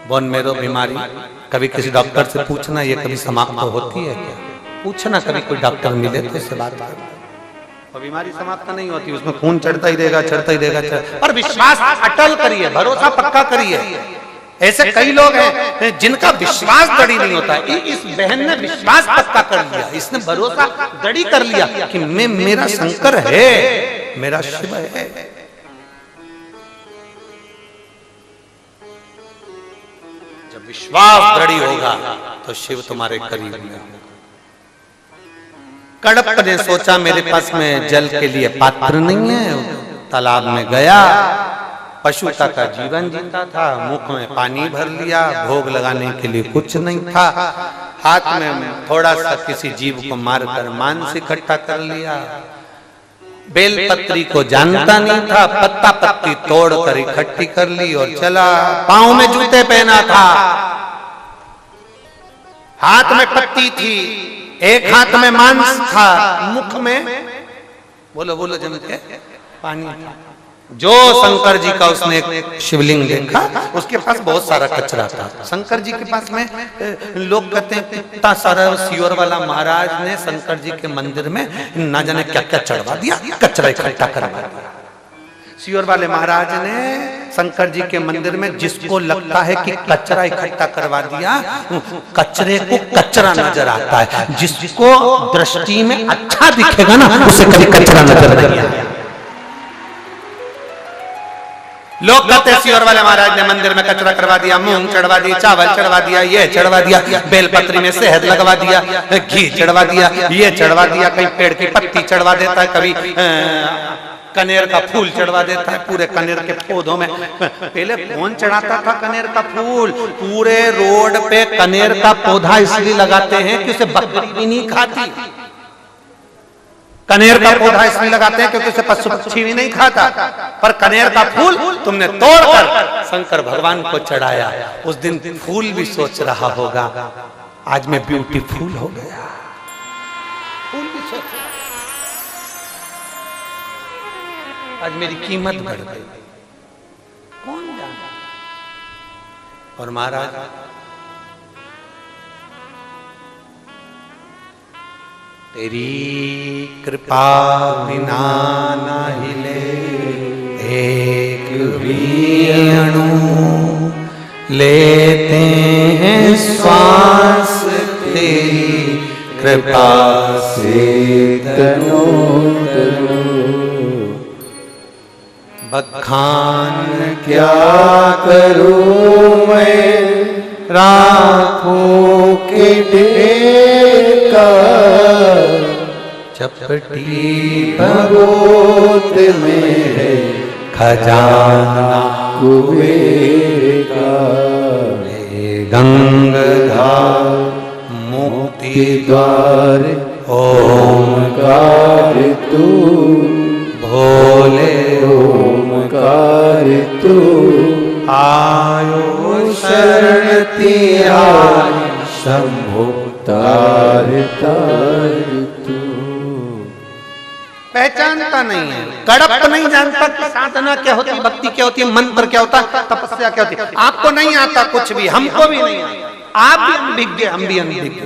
बोन मेरो बीमारी, कभी किसी डॉक्टर से पूछना ये कभी समाप्त होती है क्या? पूछना, कभी कोई डॉक्टर मिले तो इससे बात करना। और बीमारी समाप्त नहीं होती, उसमें खून चढ़ता ही देगा, चढ़ता ही देगा, पर विश्वास अटल करिए, भरोसा पक्का करिए। ऐसे कई लोग हैं जिनका विश्वास दृढ़ नहीं होता है। इस बहन ने विश्वास पक्का कर लिया, इसने भरोसा दृढ़ कर लिया कि मेरा शंकर है, मेरा शिव है। जब विश्वास दृढ़ होगा तो शिव तुम्हारे करीब में होगा। कड़प ने सोचा मेरे पास में जल के लिए पात्र नहीं है, तालाब में गया, पशुता का जीवन जीता था, मुख में पानी भर लिया, भोग लगाने के लिए कुछ नहीं था, हाथ में थोड़ा सा किसी जीव को मारकर मांस इकट्ठा कर लिया, बेलपत्री को जानता नहीं था, पत्ता पत्ती तोड़कर इकट्ठी कर ली और चला। पांव में जूते पहना था, हाथ में पत्ती थी, एक हाथ में मांस था, मुख में बोलो बोलो जम के पानी था। जो शंकर जी का उसने एक शिवलिंग देखा, उसके पास बहुत सारा कचरा था। शंकर जी के पास में लोग कहते हैं कितना सारा, सियोर वाला महाराज ने शंकर जी के मंदिर में ना जाने क्या क्या चढ़वा दिया, कचरा इकट्ठा करवा दिया। सियोर वाले महाराज ने शंकर जी के मंदिर में जिसको लगता है कि कचरा इकट्ठा करवा दिया, कचरे को कचरा नजर आता है, जिसको दृष्टि में अच्छा दिखेगा ना उसे कभी कचरा नजर नहीं आया। लोग कहते हैं सियोर वाले महाराज ने मंदिर में कचरा करवा दिया, मूंग चढ़वा दिया, चावल चढ़वा दिया, ये चढ़वा दिया, बेलपत्री में शहद लगवा दिया, घी चढ़वा दिया, ये चढ़वा दिया, कहीं पेड़ की पत्ती चढ़वा देता है, कभी कनेर का फूल चढ़वा देता है। पूरे कनेर के पौधों में पहले कौन चढ़ाता था कनेर का फूल? पूरे रोड पे कनेर का पौधा इसलिए लगाते हैं कि उसे बकरी भी नहीं खाती। कनेर का पौधा इसलिए लगाते हैं क्योंकि उसे पशु पक्षी भी नहीं खाता। पर कनेर का फूल तुमने तोड़कर शंकर भगवान को चढ़ाया। उस दिन फूल भी सोच रहा होगा आज मैं ब्यूटीफुल हो गया। फूल भी सोच रहा, आज मेरी कीमत बढ़ गई, कौन जाने। और महाराज तेरी कृपा बिना न हिले एक भी अणु, लेते हैं श्वास तेरी कृपा से तनो तनो। बखान क्या करूं मैं राखों के ढेर का, चपटी भगोत में है खजाना कुबेर का। गंगाधार मुक्ति द्वार ओमकार तू, भोले ओमकार तू। आयो शरण तेरा शंभो तार तार तू। पहचानता नहीं है, कड़प नहीं जानता कि साधना क्या होती है, भक्ति क्या होती है, मंत्र क्या होता है, तपस्या क्या होती है। आपको नहीं आता कुछ भी, हमको भी नहीं आता। आप भी अनभिज्ञ, हम भी अनभिज्ञ,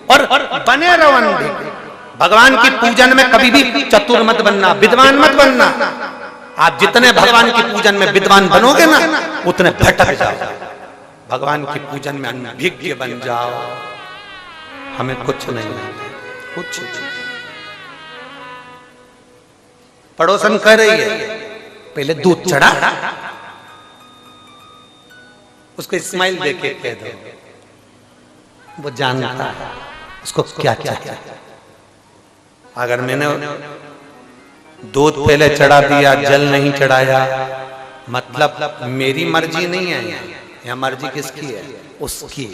और बने रहो अनभिज्ञ। भगवान की पूजन में कभी भी चतुर मत बनना, विद्वान मत बनना। आप जितने भगवान की पूजन में विद्वान बनोगे ना उतने भटक जाओ। भगवान की पूजन में अनभिज्ञ बन जाओ। हमें कुछ नहीं आता, कुछ। पड़ोसन कह रही है पहले दूध चढ़ा, उसको स्माइल देके कह दो, वो जानता है उसको क्या चाहिए। अगर मैंने दूध पहले चढ़ा दिया, जल नहीं चढ़ाया, मतलब मेरी मर्जी नहीं है, यह मर्जी किसकी है? उसकी।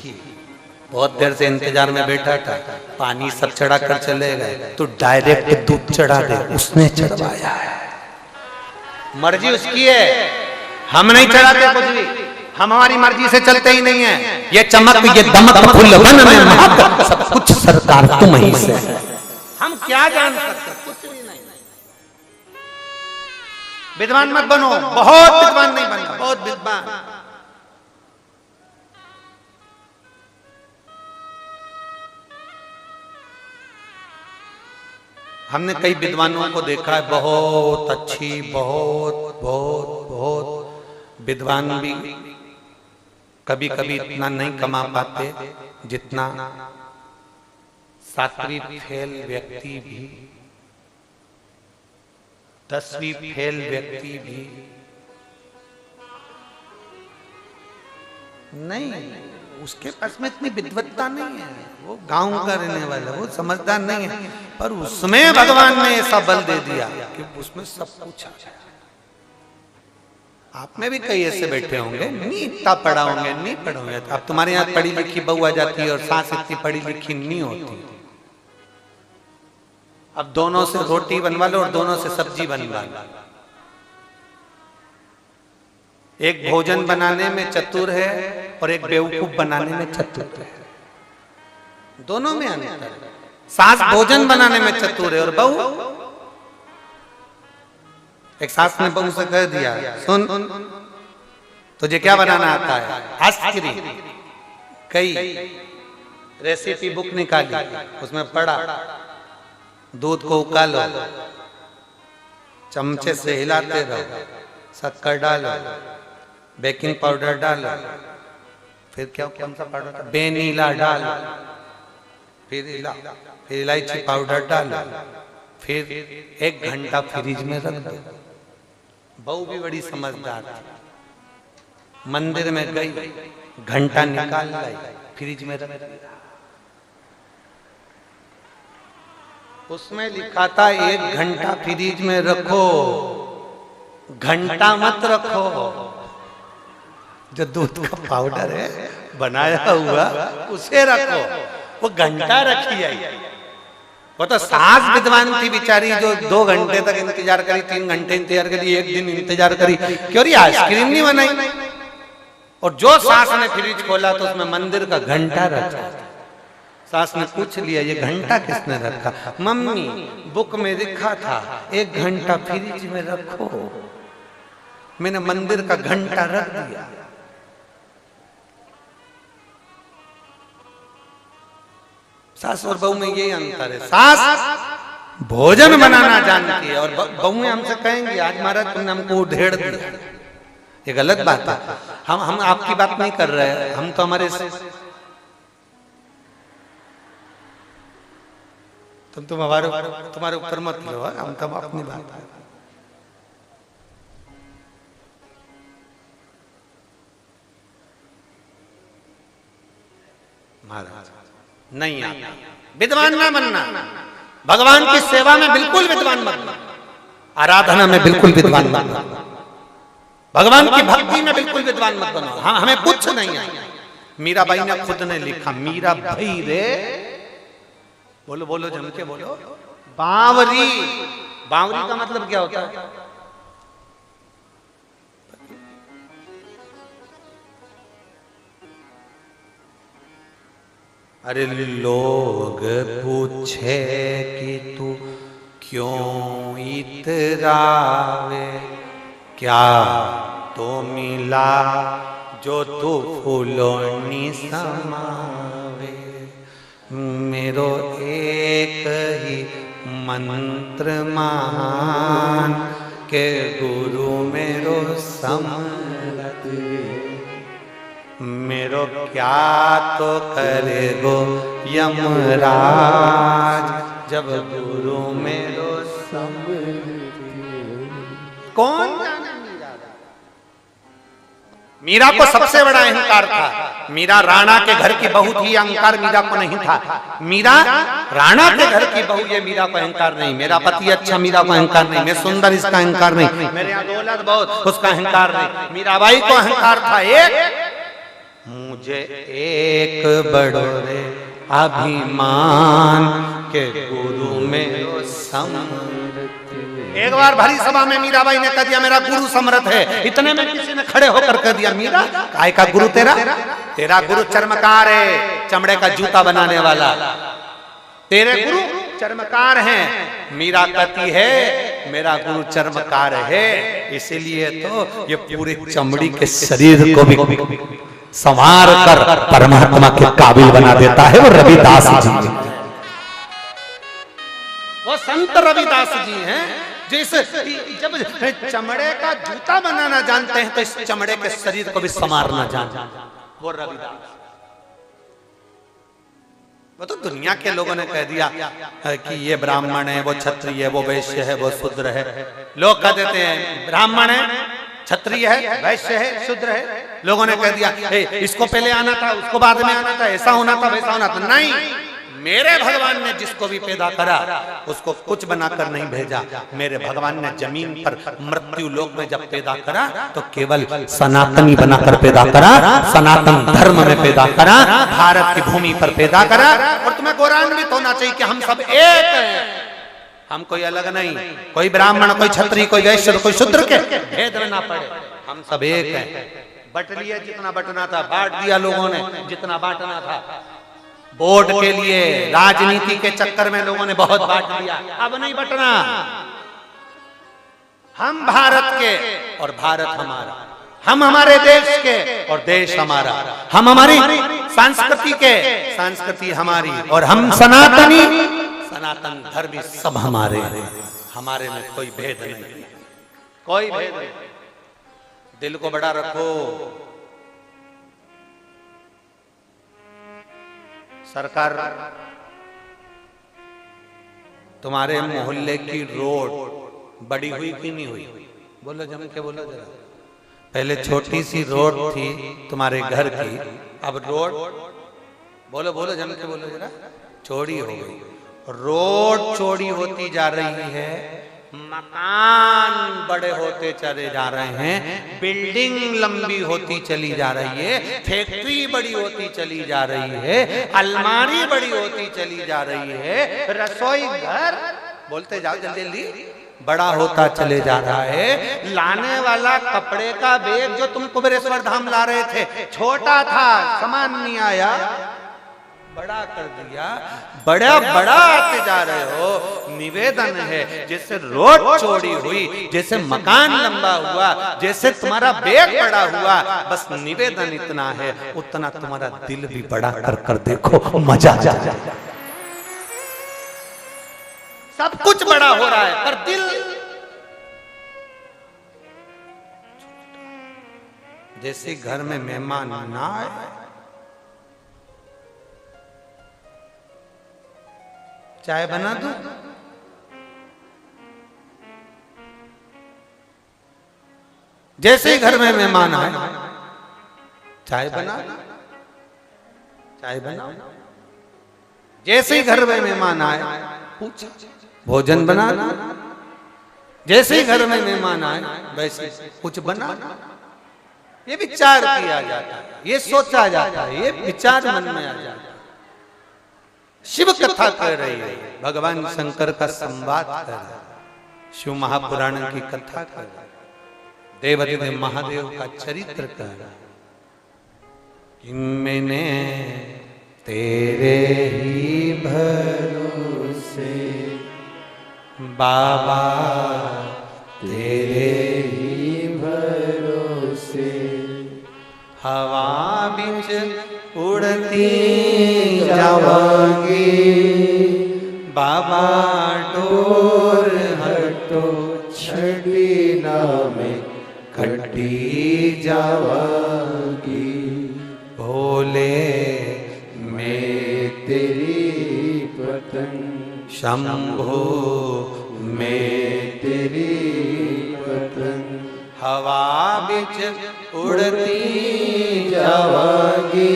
बहुत देर से इंतजार में बैठा था, पानी सब चढ़ा कर चले गए, तो डायरेक्ट दूध चढ़ा दे, उसने चढ़वाया है। मर्जी उसकी है, हम नहीं चढ़ाते कुछ भी, हम हमारी मर्जी से चलते ही नहीं है। ये चमक ये दमक फूल वन में महक, सब कुछ सरकार तुम ही से। हम क्या जान सकते, कुछ भी नहीं। विद्वान मत बनो, बहुत विद्वान नहीं बनना, बहुत विद्वान। हमने कई विद्वानों को देखा है, बहुत अच्छी, बहुत बहुत बहुत विद्वान भी कभी कभी इतना नहीं कमा पाते जितना 7वीं फेल व्यक्ति भी, 10वीं फेल व्यक्ति भी नहीं, उसके पास में इतनी विद्वत्ता नहीं है, वो गांव का रहने वाला, वो समझदार नहीं है, पर उसमें भगवान ने ऐसा बल दे दिया कि उसमें सब कुछ आ जाए। आप में भी कई ऐसे बैठे होंगे, नहीं इतना पढ़ा होंगे, नहीं पढ़े होंगे, अब तुम्हारे यहाँ पढ़ी लिखी बहू आ जाती है और सास इतनी पढ़ी लिखी नहीं होती, अब दोनों से रोटी बनवा लो और दोनों से सब्जी बनवा लो। एक भोजन बनाने में चतुर है और एक बेवकूफ बनाने में चतुर है, दोनों में अंतर है। सास भोजन बनाने में चतुर है और बहू, एक सास ने बहू से कह दिया, सुन तुझे क्या बनाना आता है? आइसक्रीम। कई रेसिपी बुक निकाली, उसमें पढ़ा दूध को उकालो, चमचे से हिलाते रहो, शक्कर डालो, बेकिंग पाउडर डालो, फिर क्या कौन सा पाउडर? वेनिला डालो, फिर इलायची पाउडर डालो, फिर 1 घंटा फ्रिज में रख दो। बहू भी बड़ी समझदार थी, मंदिर में गई, घंटा निकाल लाई, फ्रिज में रख दिया। उसमें लिखा था 1 घंटा फ्रिज में रखो, घंटा मत रखो। जो दूध का पाउडर है बनाया हुआ उसे रखो, वो घंटा रखी आई। वो तो सास विद्वान थी बेचारी, जो 2 घंटे तक इंतजार करी, 3 घंटे इंतजार करी, 1 दिन इंतजार करी, क्यों आइसक्रीम नहीं बनाई। और जो सास ने फ्रिज खोला तो उसमें मंदिर का घंटा रखा। सास ने पूछ लिया ये घंटा किसने रखा? मम्मी बुक में लिखा था 1 घंटा फ्रिज में रखो, मैंने मंदिर का घंटा रख दिया। सास और बहू में ये अंतर है, सास भोजन बनाना जानती है और बहुएं हमसे कहेंगी आज महाराज तुमने हमको ढेड़ दिया, ये गलत बात है। हम आपकी बात नहीं कर रहे हैं, हम तो हमारे तुम्हारे ऊपर मत लो, हम तो अपनी बात है। महाराज नहीं आता, विद्वान ना बनना, भगवान की सेवा में बिल्कुल विद्वान मत बनना, आराधना में बिल्कुल विद्वान मत बनना, भगवान की भक्ति में बिल्कुल विद्वान मत बनो। हाँ हमें कुछ नहीं है। मीराबाई ने खुद ने लिखा, मीरा भाई रे, बोलो बोलो जम के बोलो, बावरी। बावरी का मतलब क्या होता है? अरे लोग पूछे कि तू क्यों इतरावे, क्या तो मिला जो तू फूलों समावे। मेरो एक ही मंत्र महान के गुरु मेरो समरत, मेरो क्या तो करे गो यमराज जब गुरु मेरो समरत। कौन जाने मीरा को सबसे बड़ा अहंकार था। मीरा राणा के घर की बहू थी, अहंकार मीरा को नहीं था। मीरा राणा के घर की बहू, ये मीरा को अहंकार नहीं। मेरा पति अच्छा, मीरा को अहंकार नहीं। मैं सुंदर, इसका अहंकार नहीं। मेरे यहाँ दौलत बहुत, उसका अहंकार नहीं। मीराबाई को अहंकार था एक, मुझे एक बड़ोरे अभिमान के गुरु में समरत। एक बार भरी सभा में मीराबाई ने कह दिया मेरा गुरु समरथ है। इतने में किसी ने खड़े होकर कह दिया, मीरा काय का गुरु तेरा? तेरा गुरु चर्मकार है, चमड़े का जूता बनाने वाला। तेरे गुरु चर्मकार हैं। मीरा कहती है मेरा गुरु चर्मकार है, इसीलिए तो ये पूरे चमड़ी के शरीर को भी संवार कर परमात्मा के काबिल बना देता है वो रविदास जी। वो संत रविदास जी हैं, जैसे जब चमड़े का जूता बनाना जानते हैं तो इस चमड़े के शरीर को भी संवारना जानते हैं, वो रविदास। वो तो दुनिया के लोगों ने कह दिया कि ये ब्राह्मण है, वो क्षत्रिय है, वो वैश्य है, वो शूद्र है। लोग कह देते हैं ब्राह्मण है, क्षत्रिय है, वैश्य है, शूद्र है। लोगों ने कह दिया इसको पहले आना था, उसको बाद में आना था, ऐसा होना था, वैसा होना था। नहीं, मेरे भगवान ने जिसको भी पैदा करा उसको कुछ बनाकर नहीं भेजा। मेरे भगवान ने जमीन पर मृत्यु लोक में जब पैदा करा तो केवल सनातनी बनाकर पैदा करा, सनातन धर्म में पैदा करा, भारत की भूमि पर पैदा करा। और तुम्हें गौरवान्वित होना चाहिए कि हम सब एक हैं, हम कोई अलग नहीं, कोई ब्राह्मण, कोई क्षत्रिय, कोई वैश्य, कोई शूद्र के भेद में ना पड़े, हम सब एक हैं। बट लिया जितना बटना था, बांट दिया लोगों ने जितना बांटना था। वोट के लिए, राजनीति के चक्कर में लोगों ने बहुत बांट दिया, अब नहीं बटना। हम भारत के और भारत हमारा, हम हमारे देश के और देश हमारा, हम हमारी संस्कृति के, संस्कृति हमारी, और हम सनातनी, सनातन धर्मी, सब हमारे। हमारे में कोई भेद नहीं, कोई भेद नहीं। दिल को बड़ा रखो। सरकार तुम्हारे मोहल्ले की रोड बड़ी हुई कि नहीं हुई? बोलो जम के बोलो जरा। पहले छोटी सी रोड थी तुम्हारे घर की, अब रोड, बोलो बोलो जम के बोलो जरा, चौड़ी हो गई। रोड चौड़ी होती जा रही है, मकान बड़े होते चले जा रहे हैं, बिल्डिंग लंबी होती चली जा रही है, फैक्ट्री बड़ी होती चली जा रही है, अलमारी बड़ी होती चली जा रही है, रसोई घर, बोलते जाओ जल्दी जल्दी, बड़ा होता चले जा रहा है। लाने वाला कपड़े का बैग जो तुम कुबेरेश्वर धाम ला रहे थे, छोटा था, सामान नहीं आया, बड़ा कर दिया, बड़ा बड़ा आते जा रहे हो। निवेदन है, जैसे रोड चौड़ी हुई, जैसे मकान लंबा हुआ, जैसे तुम्हारा बैग बड़ा हुआ, बस निवेदन इतना है, उतना तुम्हारा दिल भी बड़ा कर देखो, मजा आ जाए। सब कुछ बड़ा हो रहा है पर दिल, जैसे घर में मेहमान ना आए, चाय बना दूं? जैसे ही घर में मेहमान आए, चाय बना, चाय बना। जैसे ही घर में मेहमान आए, पूछा भोजन बना। जैसे ही घर में मेहमान आए, वैसे कुछ बना। ये विचार किया जाता है, ये सोचा जाता है, ये विचार मन में आ जाता है। शिव कथा कह रही है, भगवान शंकर का संवाद कर रहा है, शिव महापुराण की कथा कर रहा है, देवादिदेव महादेव का चरित्र कर रहा है। मैंने तेरे ही भरोसे बाबा, तेरे ही भरोसे हवा बिच उड़ती जावांगी, बाबा डोर हटो छड़ी ना में कटी जावांगी, भोले मैं तेरी पतंग, शंभो मैं तेरी पतंग, हवा बिच उड़ती जावांगी,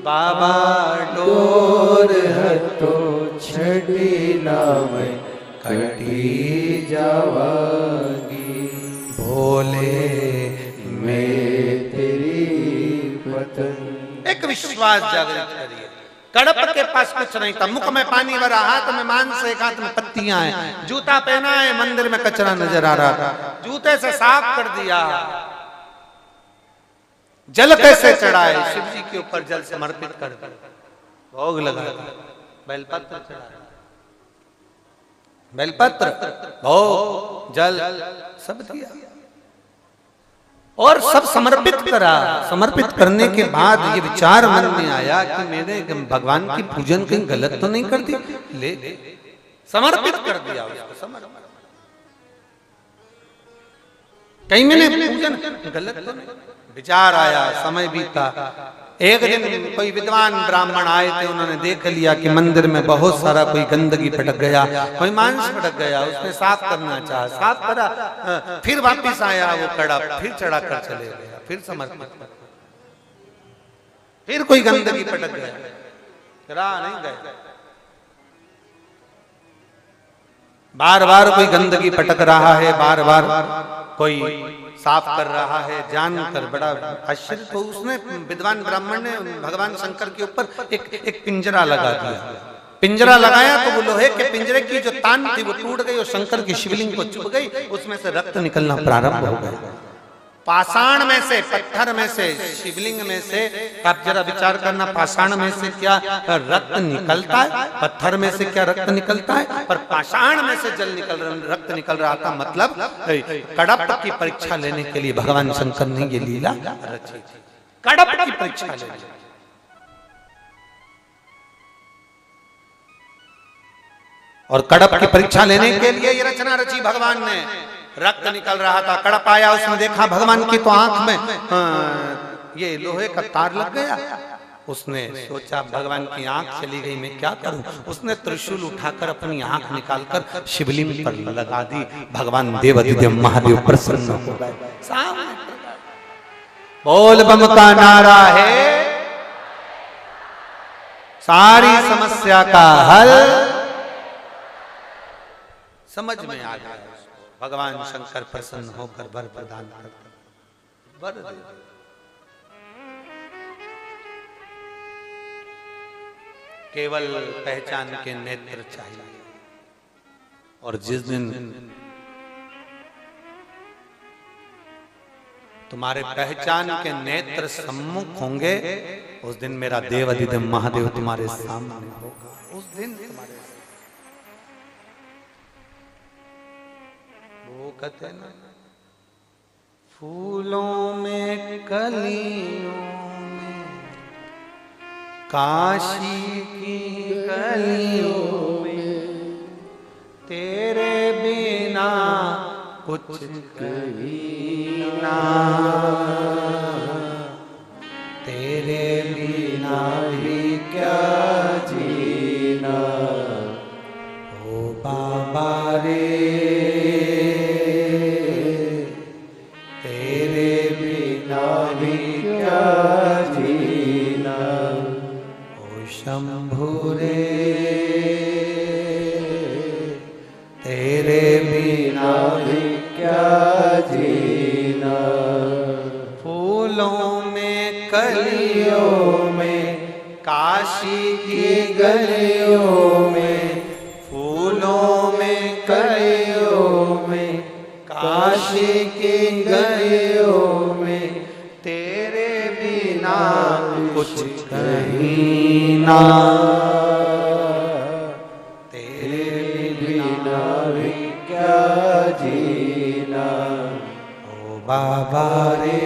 बाबा डोर हटो छड़ी ना में कटी जावांगी, भोले मैं तेरी पतंग। एक विश्वास जागृत करिए। कड़प के पास कुछ नहीं था, मुख में पानी भरा, हाथ में मांस, एक हाथ में पत्तियां हैं, जूता पहना है, मंदिर में कचरा नजर आ रहा था, जूते से साफ कर दिया। जल कैसे चढ़ाए? शिव जी के ऊपर जल समर्पित कर भोग लगा, बेलपत्र चढ़ाया, बेलपत्र, भोग, जल सब दिया और सब समर्पित करा। समर्पित करने के बाद ये विचार मन में आया कि मैंने भगवान की पूजन कहीं गलत तो नहीं कर दी, ले समर्पित कर दिया उसको, समर्पित। कहीं मैंने पूजन गलत तो नहीं, विचार आया, समय बीता। एक दिन कोई विद्वान ब्राह्मण आए थे, उन्होंने देख लिया कि मंदिर में बहुत सारा कोई गंदगी पटक गया, कोई मांस पटक गया, उसने साफ करना चाहा, साफ करा, फिर वापिस आया वो कड़ा, फिर चढ़ा कर चले गया, फिर समर्पित, फिर कोई गंदगी पटक गया, रहा नहीं गए। बार बार कोई गंदगी पटक रहा है, बार बार कोई साफ कर रहा है, जानकर बड़ा आश्चर्य। तो उसने, विद्वान ब्राह्मण ने भगवान शंकर के ऊपर एक पिंजरा लगा दिया। पिंजरा लगाया तो वो लोहे के पिंजरे की जो तान थी वो टूट गई और शंकर की शिवलिंग को चुभ गई, उसमें से रक्त निकलना प्रारंभ हो गया। पाषाण में से, पत्थर में से, शिवलिंग में से, आप जरा विचार करना, पाषाण में से क्या रक्त निकलता है, पत्थर में से क्या रक्त निकलता है, पर पाषाण में से रक्त निकल रहा था। मतलब कड़प की परीक्षा लेने के लिए भगवान शंकर ने ये लीला रची थी, कड़प की परीक्षा लेने। और कड़प की परीक्षा लेने के लिए ये रचना रची भगवान ने। रक्त निकल रहा था, कड़प आया, उसने देखा भगवान की तो आंख में ये लोहे का तार लग गया। उसने सोचा भगवान की आंख चली गई, मैं क्या करूं। उसने त्रिशूल उठाकर अपनी आंख निकालकर शिवलिंग पर लगा दी। भगवान देवाधिदेव महादेव प्रसन्न हो गए। बोल बम का नारा है, सारी समस्या का हल समझ में आ गया। भगवान शंकर प्रसन्न होकर वर प्रदान करते, वर दे। केवल पहचान के नेत्र चाहिए। और जिस दिन तुम्हारे पहचान के नेत्र सम्मुख होंगे, उस दिन मेरा देव अधिदेव महादेव तुम्हारे सामने होगा। उस दिन तुम्हारे, वो कहते ना, फूलों में कलियों में, काशी की गलियों में, तेरे बिना कुछ कहीं ना, तेरे बिना भी क्या जीना, ओ बाबा रे, शंभु रे, तेरे बिना भी क्या जीना। फूलों में कलियों में, काशी की गलियों में, फूलों में कलियों में, काशी की गलियों में, तेरे बिना कुछ कहीं ना, तेरे बिना भी क्या जीना, ओ बाबा रे,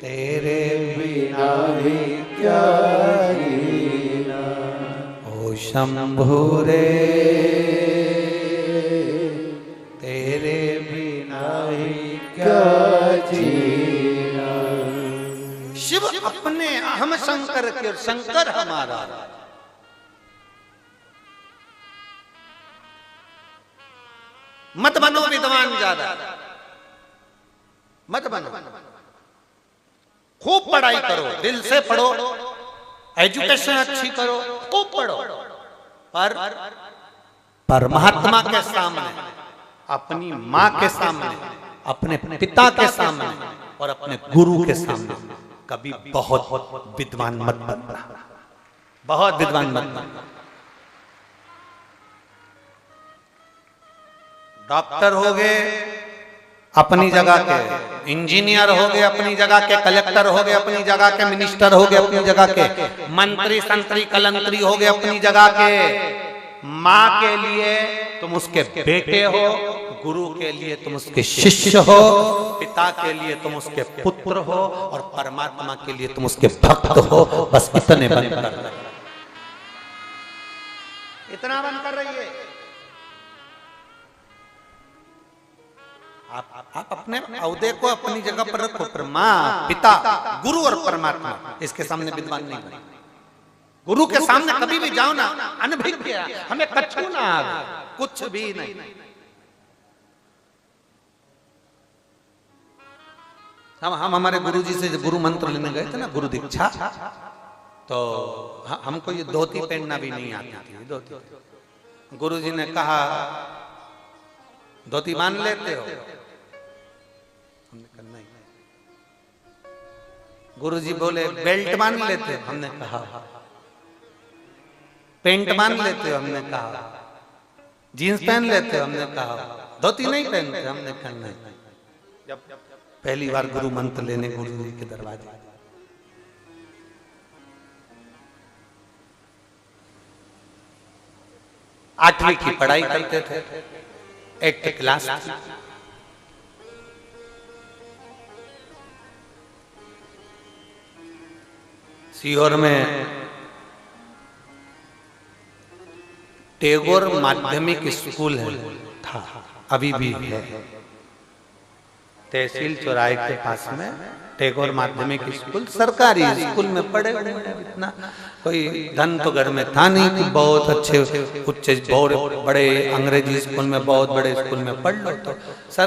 तेरे बिना भी क्या जीना, ओ शंभु रे, तेरे बिना ही क्या जीना। शिव अपने, हम शंकर के और शंकर हमारा। मत बनो विद्वान ज्यादा, मत बनो, खूब पढ़ाई करो, दिल से पढ़ो, एजुकेशन अच्छी करो, खूब पढ़ो, पर महात्मा के सामने, अपनी माँ के सामने, अपने पिता के सामने और अपने गुरु के सामने कभी बहुत विद्वान मत बनना, बहुत विद्वान मत बनना। डॉक्टर हो गए अपनी जगह के, इंजीनियर हो गए अपनी जगह के, कलेक्टर हो गए अपनी जगह के, मिनिस्टर हो गए अपनी जगह के, मंत्री संतरी कलंतरी हो गए अपनी जगह के। माँ के लिए तुम उसके बेटे हो, गुरु के लिए तुम उसके शिष्य हो, पिता के लिए तुम उसके पुत्र हो और परमात्मा के लिए तुम उसके भक्त हो। बस इतने बनकर इतना बंद कर रही है। आप अपने औहदे को अपनी जगह पर रखो, पर माँ पिता गुरु और परमात्मा इसके सामने विद्वान नहीं बने। गुरु के सामने कभी भी जाओ ना अनभिज्ञ, हमें कछु ना आवे, कुछ भी नहीं। हम हमारे गुरु जी से गुरु मंत्र लेने गए थे ना, गुरु दीक्षा, तो हमको ये धोती पहनना भी नहीं आती थी। धोती गुरु जी ने कहा धोती बांध लेते हो? हमने कहा नहीं। गुरु जी बोले बेल्ट बांध लेते हो? हमने कहा। पेंट बांध लेते हो? हमने कहा। जीन्स पहन लेते हो? हमने कहा। धोती नहीं पहनते? हमने कहा नहीं। जब पहली बार गुरु मंत्र लेने गुरु जी के दरवाजे, 8वीं की पढ़ाई करते थे, 8th क्लास। सीहोर में टैगोर माध्यमिक स्कूल है, था, अभी भी है, तहसील चौराहे के पास में टैगोर माध्यमिक स्कूल, सरकारी स्कूल में पढ़े हुए हैं। इतना कोई धन तो घर में था नहीं कि बहुत अच्छे उच्च बहुत बड़े अंग्रेजी स्कूल में, बहुत बड़े स्कूल में पढ़ लो तो सर